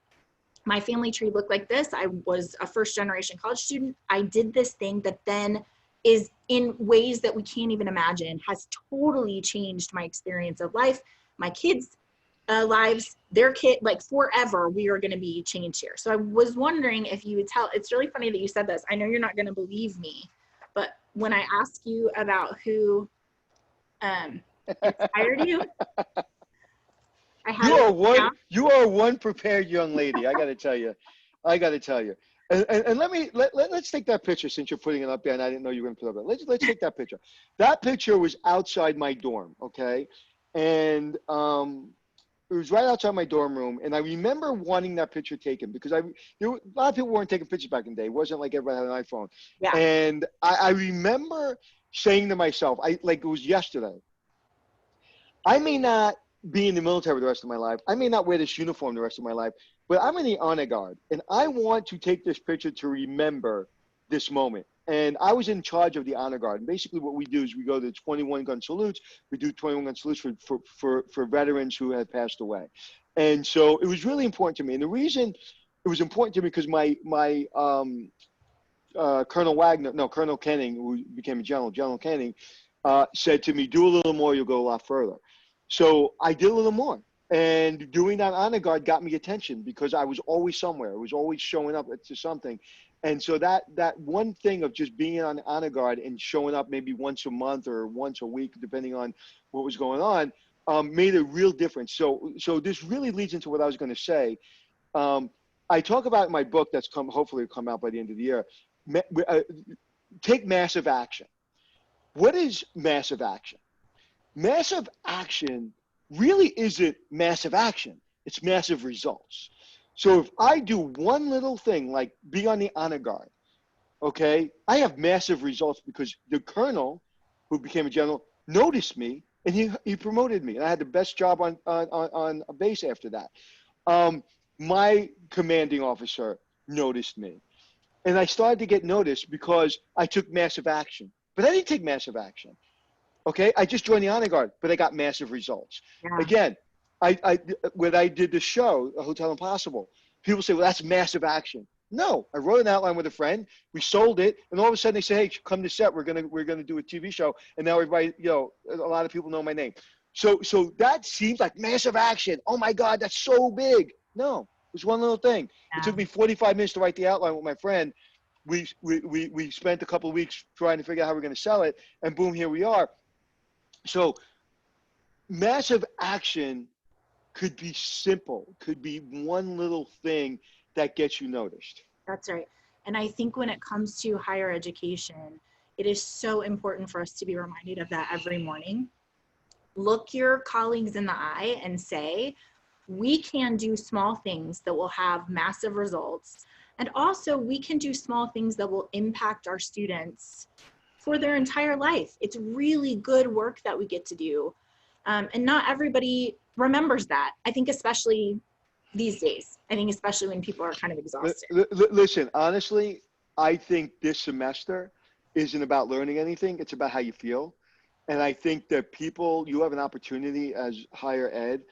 My family tree looked like this. I was a first generation college student. I did this thing that then is, in ways that we can't even imagine, has totally changed my experience of life, my kids' lives, their kid, like forever, we are going to be changed here. So I was wondering if you would tell, it's really funny that you said this. I know you're not going to believe me, but when I ask you about who inspired you, I had you are one prepared young lady. I got to tell you. And let's take that picture, since you're putting it up there, and I didn't know you were going to put it up there. Let's take that picture. That picture was outside my dorm, okay, and it was right outside my dorm room, and I remember wanting that picture taken because a lot of people weren't taking pictures back in the day. It wasn't like everybody had an iPhone. Yeah. And I remember saying to myself, like it was yesterday, I may not be in the military the rest of my life. I may not wear this uniform the rest of my life, but I'm in the honor guard, and I want to take this picture to remember this moment. And I was in charge of the honor guard. And basically what we do is we go to 21 gun salutes. We do 21 gun salutes for veterans who have passed away. And so it was really important to me. And the reason it was important to me because my Colonel Kenning, who became a General Kenning, said to me, do a little more, you'll go a lot further. So I did a little more. And doing that honor guard got me attention because I was always somewhere. I was always showing up to something. And so that one thing of just being on honor guard and showing up maybe once a month or once a week, depending on what was going on, made a real difference. So this really leads into what I was going to say. I talk about in my book that's hopefully come out by the end of the year. Take massive action. What is massive action? Massive action really isn't massive action. It's massive results. So if I do one little thing, like be on the honor guard, okay, I have massive results because the colonel who became a general noticed me and he promoted me. And I had the best job on a base after that. My commanding officer noticed me. And I started to get noticed because I took massive action. But I didn't take massive action. Okay, I just joined the honor guard, but I got massive results. Yeah. Again, when I did the show, Hotel Impossible, people say, well, that's massive action. No, I wrote an outline with a friend. We sold it, and all of a sudden they say, hey, come to set. We're gonna do a TV show, and now everybody, a lot of people know my name. So that seems like massive action. Oh my God, that's so big. No, it was one little thing. Yeah. It took me 45 minutes to write the outline with my friend. We spent a couple of weeks trying to figure out how we're going to sell it, and boom, here we are. So massive action could be simple, could be one little thing that gets you noticed. That's right. And I think when it comes to higher education, it is so important for us to be reminded of that every morning. Look your colleagues in the eye and say, we can do small things that will have massive results. And also we can do small things that will impact our students for their entire life. It's really good work that we get to do. And not everybody remembers that. I think especially these days. I think especially when people are kind of exhausted. Listen, honestly, I think this semester isn't about learning anything. It's about how you feel. And I think that you have an opportunity as higher ed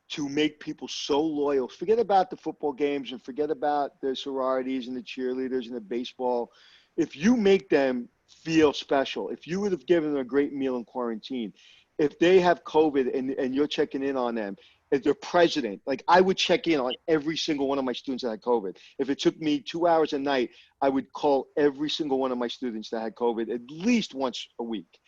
to make people so loyal. Forget about the football games and forget about the sororities and the cheerleaders and the baseball. If you make them feel special, if you would have given them a great meal in quarantine, if they have COVID and you're checking in on them, if they're president, like I would check in on every single one of my students that had COVID. If it took me 2 hours a night, I would call every single one of my students that had COVID at least once a week,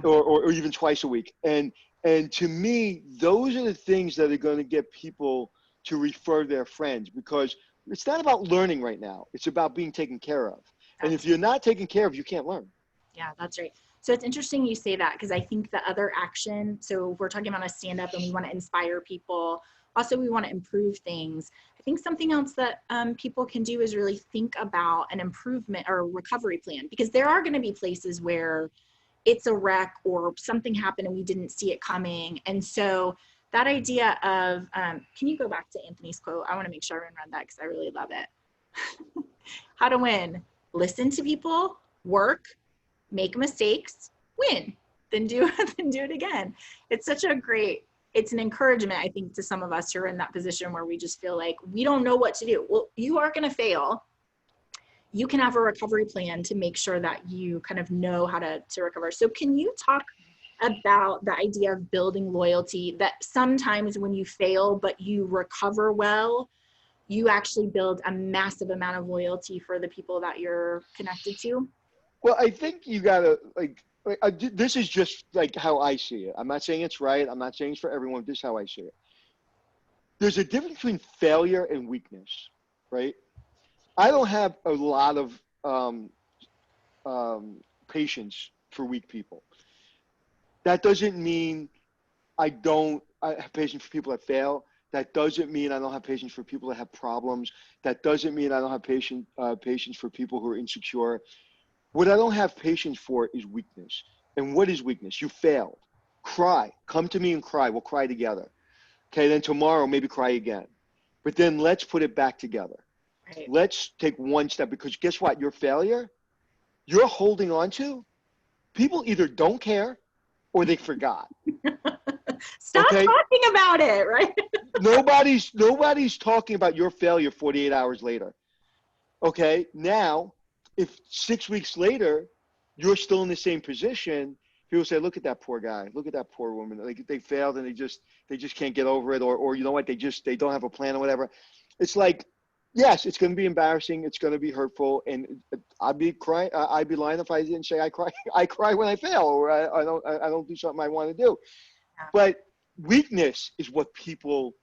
or even twice a week. And to me, those are the things that are going to get people to refer their friends, because it's not about learning right now. It's about being taken care of. And if you're not taken care of, you can't learn. Yeah, that's right. So it's interesting you say that, because I think the other action, so we're talking about a stand up and we want to inspire people. Also, we want to improve things. I think something else that people can do is really think about an improvement or recovery plan, because there are going to be places where it's a wreck or something happened and we didn't see it coming. And so that idea of, can you go back to Anthony's quote? I want to make sure I run that because I really love it. How to win: listen to people, work, make mistakes, win, then do it again. It's such a great, it's an encouragement, I think, to some of us who are in that position where we just feel like we don't know what to do. Well, you are going to fail. You can have a recovery plan to make sure that you kind of know how to recover. So can you talk about the idea of building loyalty, that sometimes when you fail but you recover well, you actually build a massive amount of loyalty for the people that you're connected to? Well, I think you gotta this is just like how I see it. I'm not saying it's right. I'm not saying it's for everyone. This is how I see it. There's a difference between failure and weakness, right? I don't have a lot of patience for weak people. That doesn't mean I have patience for people that fail. That doesn't mean I don't have patience for people that have problems. That doesn't mean I don't have patience for people who are insecure. What I don't have patience for is weakness. And what is weakness? You failed. Cry. Come to me and cry. We'll cry together. Okay, then tomorrow maybe cry again. But then let's put it back together. Right. Let's take one step, because guess what? Your failure, you're holding on to, people either don't care or they forgot. Stop Okay? talking about it, right? Nobody's talking about your failure 48 hours later. Okay? Now, if 6 weeks later you're still in the same position, people say, look at that poor guy, look at that poor woman. Like, they failed and they just can't get over it, or you know what, they don't have a plan or whatever. It's like, yes, it's going to be embarrassing, it's going to be hurtful, and I'd be lying if I didn't say I cry when I fail, or I don't do something I want to do. Yeah. But weakness is what people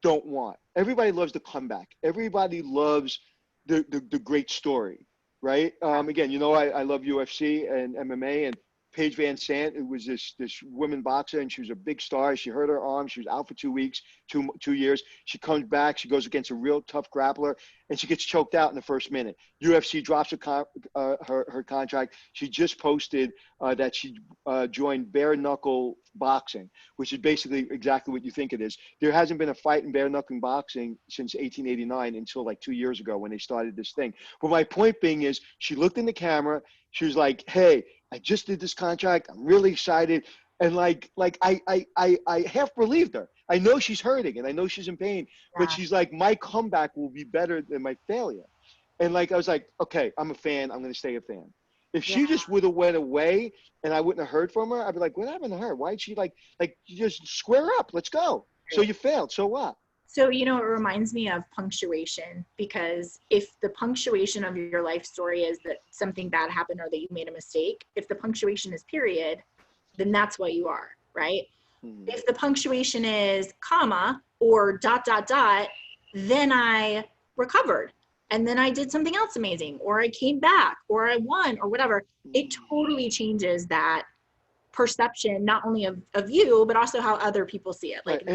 don't want. Everybody loves the comeback. Everybody loves the great story, right? Again, you know, I love UFC and MMA, and Paige Van Sant, it was this woman boxer, and she was a big star. She hurt her arm. She was out for 2 weeks, 2 years. She comes back. She goes against a real tough grappler, and she gets choked out in the first minute. UFC drops her contract. She just posted that she joined bare knuckle boxing, which is basically exactly what you think it is. There hasn't been a fight in bare knuckle boxing since 1889 until like 2 years ago when they started this thing. But my point being is, she looked in the camera. She was like, hey, I just did this contract. I'm really excited. And like I half believed her. I know she's hurting and I know she's in pain, but she's like, my comeback will be better than my failure. And like, I was like, okay, I'm a fan. I'm going to stay a fan. If she just would have went away and I wouldn't have heard from her, I'd be like, what happened to her? Why did she like you just square up? Let's go. So you failed. So what? So, you know, it reminds me of punctuation, because if the punctuation of your life story is that something bad happened or that you made a mistake, if the punctuation is period, then that's what you are, right? Mm-hmm. If the punctuation is comma or ... then I recovered and then I did something else amazing, or I came back, or I won, or whatever. It totally changes that perception, not only of you, but also how other people see it. Like,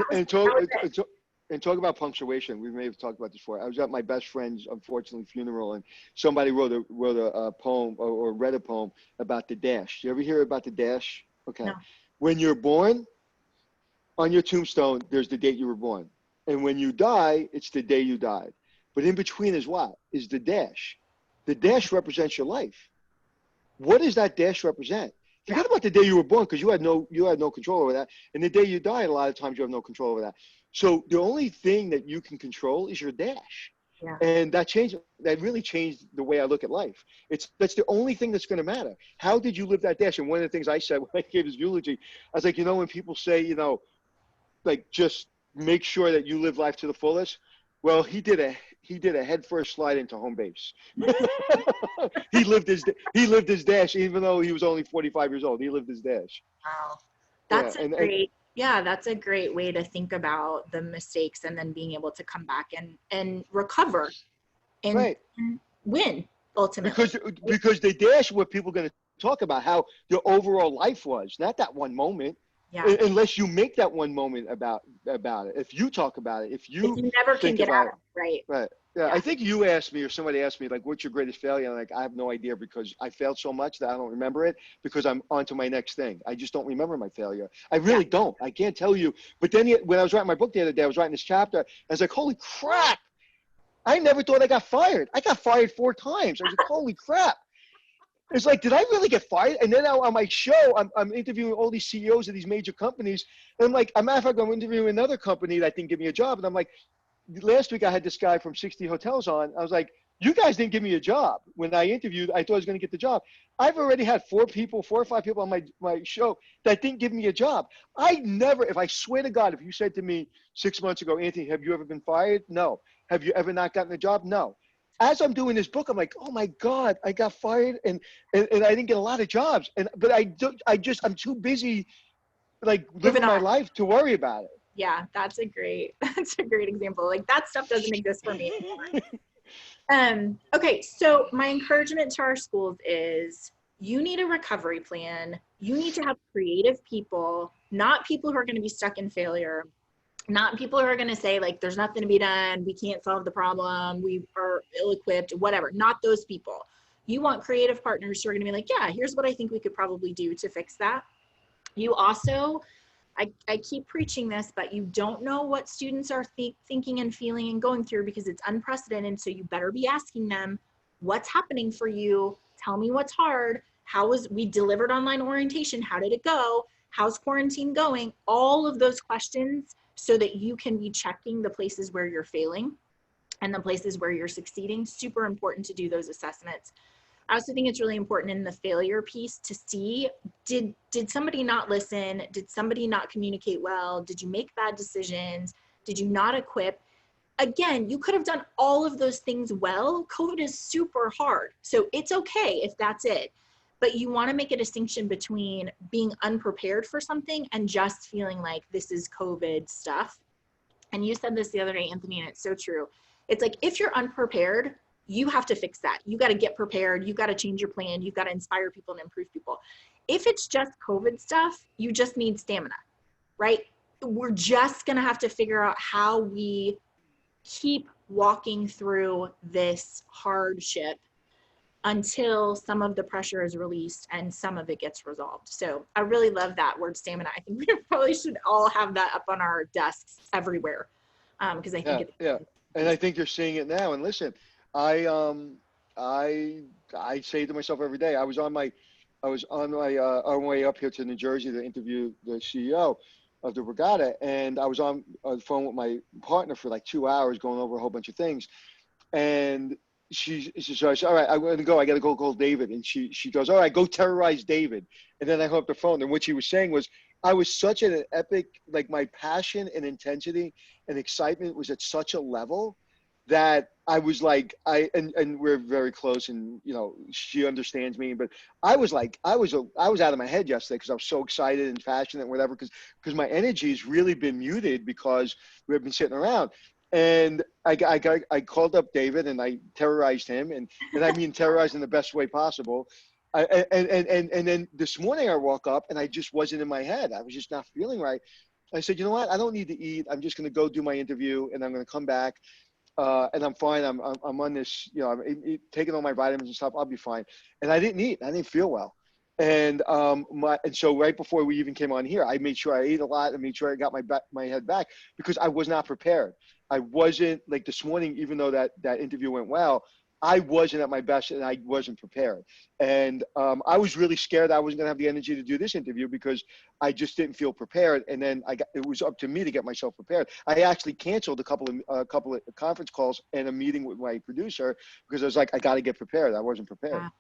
and talk about punctuation. We may have talked about this before. I was at my best friend's, unfortunately, funeral, and somebody wrote a poem or read a poem about the dash. You ever hear about the dash? Okay. No. When you're born, on your tombstone, there's the date you were born. And when you die, it's the day you died. But in between is what? Is the dash. The dash represents your life. What does that dash represent? Forget about the day you were born, because you had no control over that. And the day you die, a lot of times you have no control over that. So the only thing that you can control is your dash. Yeah. And that really changed the way I look at life. That's the only thing that's going to matter. How did you live that dash? And one of the things I said when I gave his eulogy, I was like, you know, when people say, you know, like, just make sure that you live life to the fullest. Well, he did a headfirst slide into home base. he lived his dash, even though he was only 45 years old. He lived his dash. Wow, that's that's a great way to think about the mistakes, and then being able to come back and recover and win ultimately. Because the dash, what people are going to talk about how your overall life was, not that one moment. Yeah. Unless you make that one moment about it. If you talk about it, if you never can think get about out of it, right? Right. Yeah, I think you asked me or somebody asked me, like, what's your greatest failure? And like, I have no idea because I failed so much that I don't remember it because I'm on to my next thing. I just don't remember my failure. I really don't. I can't tell you. But then when I was writing my book the other day, I was writing this chapter. I was like, holy crap. I never thought I got fired. I got fired 4 times. I was like, holy crap. It's like, did I really get fired? And then on my show, I'm interviewing all these CEOs of these major companies. And I'm like, as a matter of fact, I'm interviewing another company that didn't give me a job. And I'm like, last week I had this guy from 60 Hotels on. I was like, you guys didn't give me a job. When I interviewed, I thought I was going to get the job. I've already had 4 or 5 people on my show that didn't give me a job. I never, if I swear to God, if you said to me 6 months ago, Anthony, have you ever been fired? No. Have you ever not gotten a job? No. As I'm doing this book, I'm like, oh my God, I got fired and I didn't get a lot of jobs. But I'm too busy like living my life to worry about it. Yeah, that's a great example. Like that stuff doesn't exist for me anymore. Okay, so my encouragement to our schools is you need a recovery plan. You need to have creative people, not people who are going to be stuck in failure, not people who are going to say like, there's nothing to be done. We can't solve the problem. We are ill-equipped, whatever. Not those people. You want creative partners who are going to be like, yeah, here's what I think we could probably do to fix that. You also, I keep preaching this, but you don't know what students are thinking and feeling and going through because it's unprecedented. So you better be asking them, what's happening for you? Tell me what's hard. We delivered online orientation? How did it go? How's quarantine going? All of those questions so that you can be checking the places where you're failing and the places where you're succeeding. Super important to do those assessments. I also think it's really important in the failure piece to see, did somebody not listen? Did somebody not communicate well? Did you make bad decisions? Did you not equip? Again, you could have done all of those things well. COVID is super hard. So it's okay if that's it. But you want to make a distinction between being unprepared for something and just feeling like this is COVID stuff. And you said this the other day, Anthony, and it's so true. It's like, if you're unprepared, you have to fix that. You got to get prepared. You got to change your plan. You got to inspire people and improve people. If it's just COVID stuff, you just need stamina, right? We're just going to have to figure out how we keep walking through this hardship until some of the pressure is released and some of it gets resolved. So I really love that word stamina. I think we probably should all have that up on our desks everywhere. Because I think and I think you're seeing it now. And listen, I say to myself every day, I was on my way up here to New Jersey to interview the CEO of the regatta, and I was on the phone with my partner for like 2 hours going over a whole bunch of things. And she said, all right, I'm going to go. I got to go call David. And she goes, all right, go terrorize David. And then I hung up the phone. And what she was saying was, I was such an epic, like my passion and intensity and excitement was at such a level that I was like, and we're very close and, you know, she understands me, but I was like, I was out of my head yesterday because I was so excited and passionate and whatever, because my energy has really been muted because we've been sitting around. And I called up David and I terrorized him, and I mean terrorized in the best way possible. And then this morning I woke up and I just wasn't in my head. I was just not feeling right. I said, you know what? I don't need to eat. I'm just going to go do my interview and I'm going to come back. And I'm fine. I'm on this, you know, I'm taking all my vitamins and stuff. I'll be fine. And I didn't eat. I didn't feel well. And so right before we even came on here, I made sure I ate a lot and made sure I got my head back because I was not prepared. I wasn't, like this morning, even though that interview went well, I wasn't at my best and I wasn't prepared. And I was really scared I wasn't going to have the energy to do this interview because I just didn't feel prepared. And then it was up to me to get myself prepared. I actually canceled a couple of conference calls and a meeting with my producer because I was like, I got to get prepared. I wasn't prepared. Wow.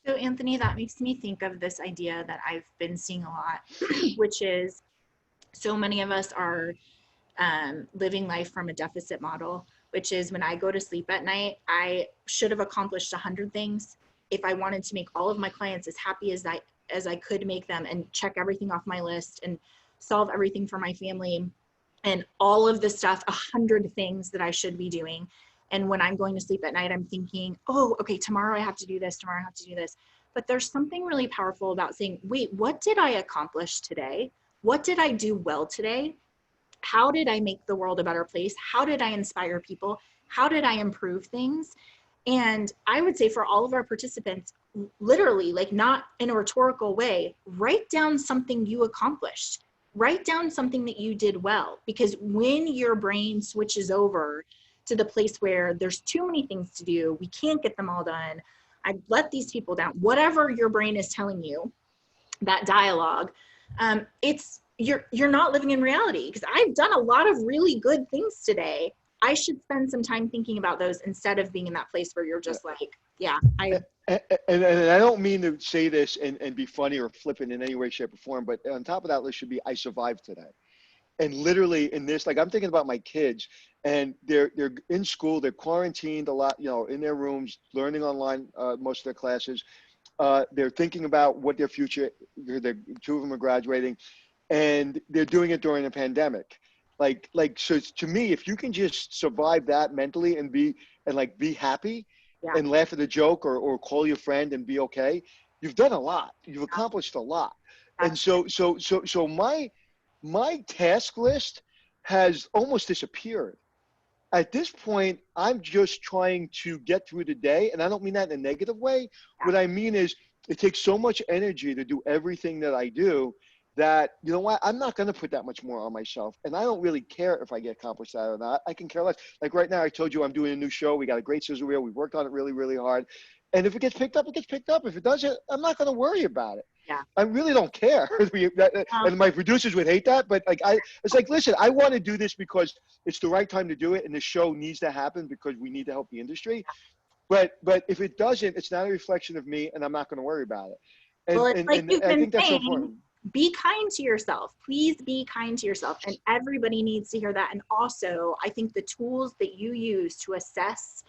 So Anthony, that makes me think of this idea that I've been seeing a lot, which is so many of us are living life from a deficit model, which is when I go to sleep at night, I should have accomplished 100 things. If I wanted to make all of my clients as happy as I could make them and check everything off my list and solve everything for my family and all of the stuff, 100 things that I should be doing. And when I'm going to sleep at night, I'm thinking, oh, okay, tomorrow I have to do this, tomorrow I have to do this. but there's something really powerful about saying, wait, what did I accomplish today? What did I do well today? How did I make the world a better place? How did I inspire people? How did I improve things? And I would say for all of our participants, literally, like not in a rhetorical way, write down something you accomplished. Write down something that you did well, because when your brain switches over to the place where there's too many things to do, we can't get them all done, I let these people down, whatever your brain is telling you, that dialogue, you're not living in reality. Because I've done a lot of really good things today. I should spend some time thinking about those instead of being in that place where you're just like, yeah, and I don't mean to say this and be funny or flippant in any way, shape, or form, but on top of that list should be, I survived today. And literally in this, like, I'm thinking about my kids, and they're in school, they're quarantined a lot, in their rooms, learning online, most of their classes. They're thinking about what their future, two of them are graduating, and they're doing it during a pandemic. So to me, if you can just survive that mentally and be happy, yeah, and laugh at the joke, or call your friend and be okay, you've done a lot. You've accomplished a lot. And so my task list has almost disappeared. At this point, I'm just trying to get through the day. And I don't mean that in a negative way. What I mean is, it takes so much energy to do everything that I do that, you know what, I'm not going to put that much more on myself. And I don't really care if I get accomplished that or not. I can care less. Like right now, I told you I'm doing a new show. We got a great sizzle reel. We worked on it really, really hard. And if it gets picked up, it gets picked up. If it doesn't, I'm not going to worry about it. Yeah. I really don't care. And my producers would hate that. But it's like, listen, I want to do this because it's the right time to do it. And the show needs to happen because we need to help the industry. But if it doesn't, it's not a reflection of me, and I'm not going to worry about it. And, well, it's like you've I been think that's so saying, important. be kind to yourself. Please be kind to yourself. And everybody needs to hear that. And also, I think the tools that you use to assess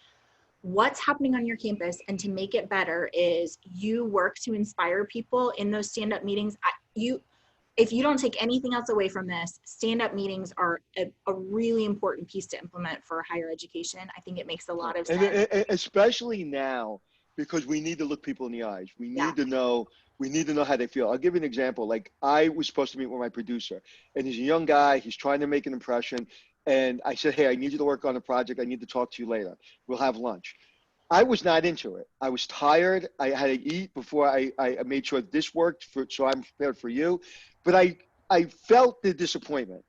what's happening on your campus and to make it better is you work to inspire people in those stand-up meetings. If you don't take anything else away from this, stand-up meetings are a really important piece to implement for higher education. I think it makes a lot of sense. And especially now, because we need to look people in the eyes. We need to know how they feel. I'll give you an example. Like, I was supposed to meet with my producer, and he's a young guy. He's trying to make an impression. And I said, hey, I need you to work on a project. I need to talk to you later. We'll have lunch. I was not into it. I was tired. I had to eat before I made sure this worked, so I'm prepared for you. But I felt the disappointment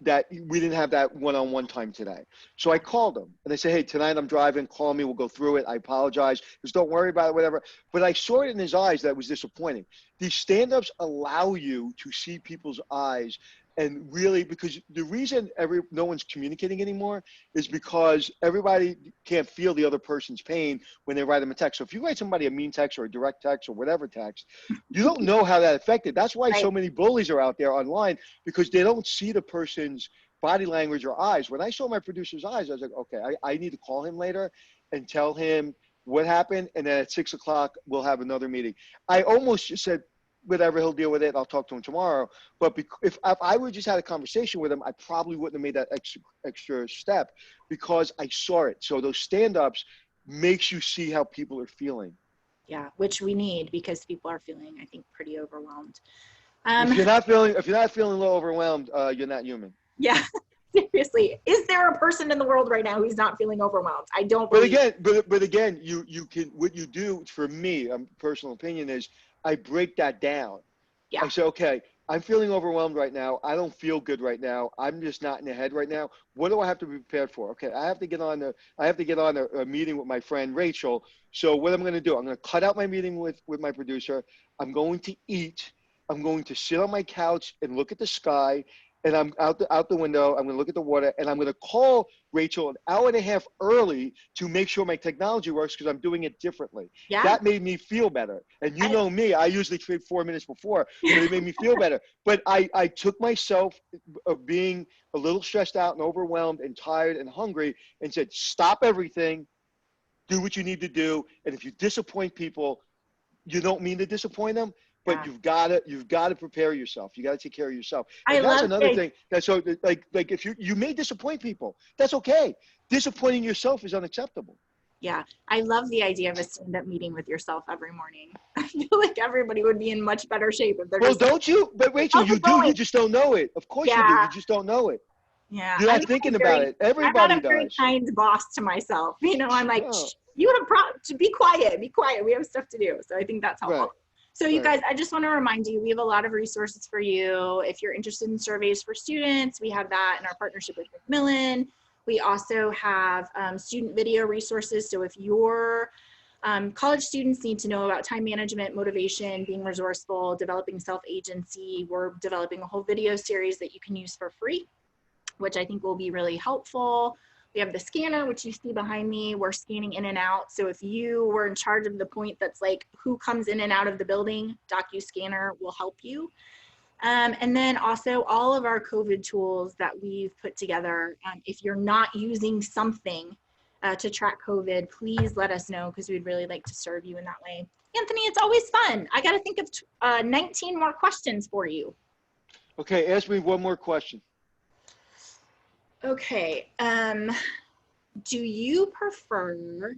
that we didn't have that one-on-one time today. So I called him, and I said, hey, tonight I'm driving. Call me. We'll go through it. I apologize. Just don't worry about it, whatever. But I saw it in his eyes that it was disappointing. These stand-ups allow you to see people's eyes. And really, because the reason no one's communicating anymore is because everybody can't feel the other person's pain when they write them a text. So if you write somebody a mean text or a direct text or whatever text, you don't know how that affected. That's why so many bullies are out there online, because they don't see the person's body language or eyes. When I saw my producer's eyes, I was like, okay, I need to call him later and tell him what happened. And then at 6 o'clock, we'll have another meeting. I almost just said, whatever, he'll deal with it. I'll talk to him tomorrow. But if I would just had a conversation with him, I probably wouldn't have made that extra step, because I saw it. So those stand-ups makes you see how people are feeling. Yeah, which we need, because people are feeling, I think, pretty overwhelmed. If you're not feeling a little overwhelmed, you're not human. Yeah. Seriously, is there a person in the world right now who's not feeling overwhelmed? I don't believe. But it. again, you can, what you do, for me, personal opinion is, I break that down. Yeah. I say, okay, I'm feeling overwhelmed right now. I don't feel good right now. I'm just not in the head right now. What do I have to be prepared for? Okay, I have to get on a meeting with my friend Rachel. So what I'm going to do, I'm going to cut out my meeting with my producer. I'm going to eat. I'm going to sit on my couch and look at the sky. And I'm out the window. I'm going to look at the water, and I'm going to call Rachel an hour and a half early to make sure my technology works, because I'm doing it differently. Yeah. That made me feel better. And you know me, I usually trade 4 minutes before, but it made me feel better. But I took myself of being a little stressed out and overwhelmed and tired and hungry, and said, stop everything, do what you need to do. And if you disappoint people, you don't mean to disappoint them. But you've got to prepare yourself. You got to take care of yourself. And that's another thing. So like if you may disappoint people, that's okay. Disappointing yourself is unacceptable. Yeah, I love the idea of a stand-up meeting with yourself every morning. I feel like everybody would be in much better shape if they're Well, just. don't you? But Rachel, How's you it do. You going? just don't know it. Of course you do. Yeah, You just don't know it. yeah. You're not thinking about it. I'm not Everybody a very does. kind boss to myself. You know, I'm like, No. shh, you have to be quiet, be quiet. We have stuff to do. So I think that's helpful. Right. So you Right. guys, I just want to remind you, we have a lot of resources for you. If you're interested in surveys for students, we have that in our partnership with Macmillan. We also have student video resources. So if your college students need to know about time management, motivation, being resourceful, developing self-agency, we're developing a whole video series that you can use for free, which I think will be really helpful. We have the scanner, which you see behind me. We're scanning in and out. So if you were in charge of the point that's like who comes in and out of the building, DocuScanner will help you. And then also all of our COVID tools that we've put together. If you're not using something to track COVID, please let us know because we'd really like to serve you in that way. Anthony, it's always fun. I got to think of 19 more questions for you. Okay, ask me one more question. Okay. Do you prefer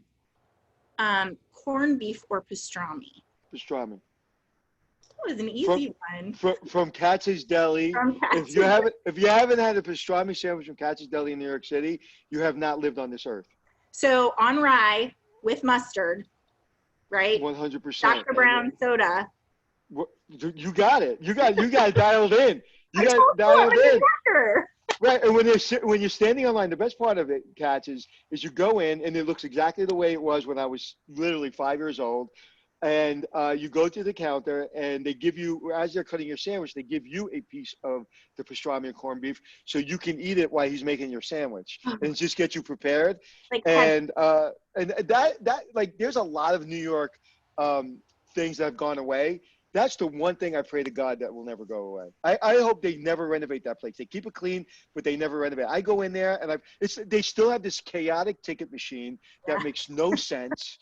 corned beef or pastrami? Pastrami. That was an easy one. From Katz's Deli. From If you haven't had a pastrami sandwich from Katz's Deli in New York City, you have not lived on this earth. So on rye with mustard, right? 100%. Dr. Brown soda. You got it. You got it dialed in. You got it dialed in. Doctor. Right, and when you're standing online, the best part of it, Katz, is you go in and it looks exactly the way it was when I was literally 5 years old, and you go to the counter and they give you, as they're cutting your sandwich, they give you a piece of the pastrami and corned beef so you can eat it while he's making your sandwich, and just get you prepared. Like and that like there's a lot of New York things that have gone away. That's the one thing I pray to God that will never go away. I hope they never renovate that place. They keep it clean, but they never renovate. I go in there and they still have this chaotic ticket machine that makes no sense.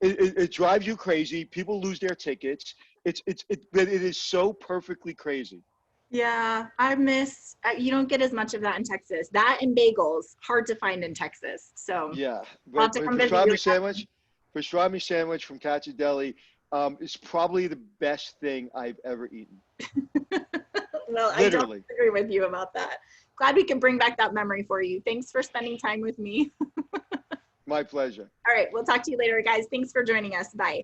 It drives you crazy. People lose their tickets. But it is so perfectly crazy. Yeah, I miss, you don't get as much of that in Texas. That and bagels, hard to find in Texas. So Yeah, I'll have but to come visit you. pastrami sandwich from Katz's Deli is probably the best thing I've ever eaten. Well, literally. I don't agree with you about that. Glad we can bring back that memory for you. Thanks for spending time with me. My pleasure. All right, we'll talk to you later, guys. Thanks for joining us. Bye.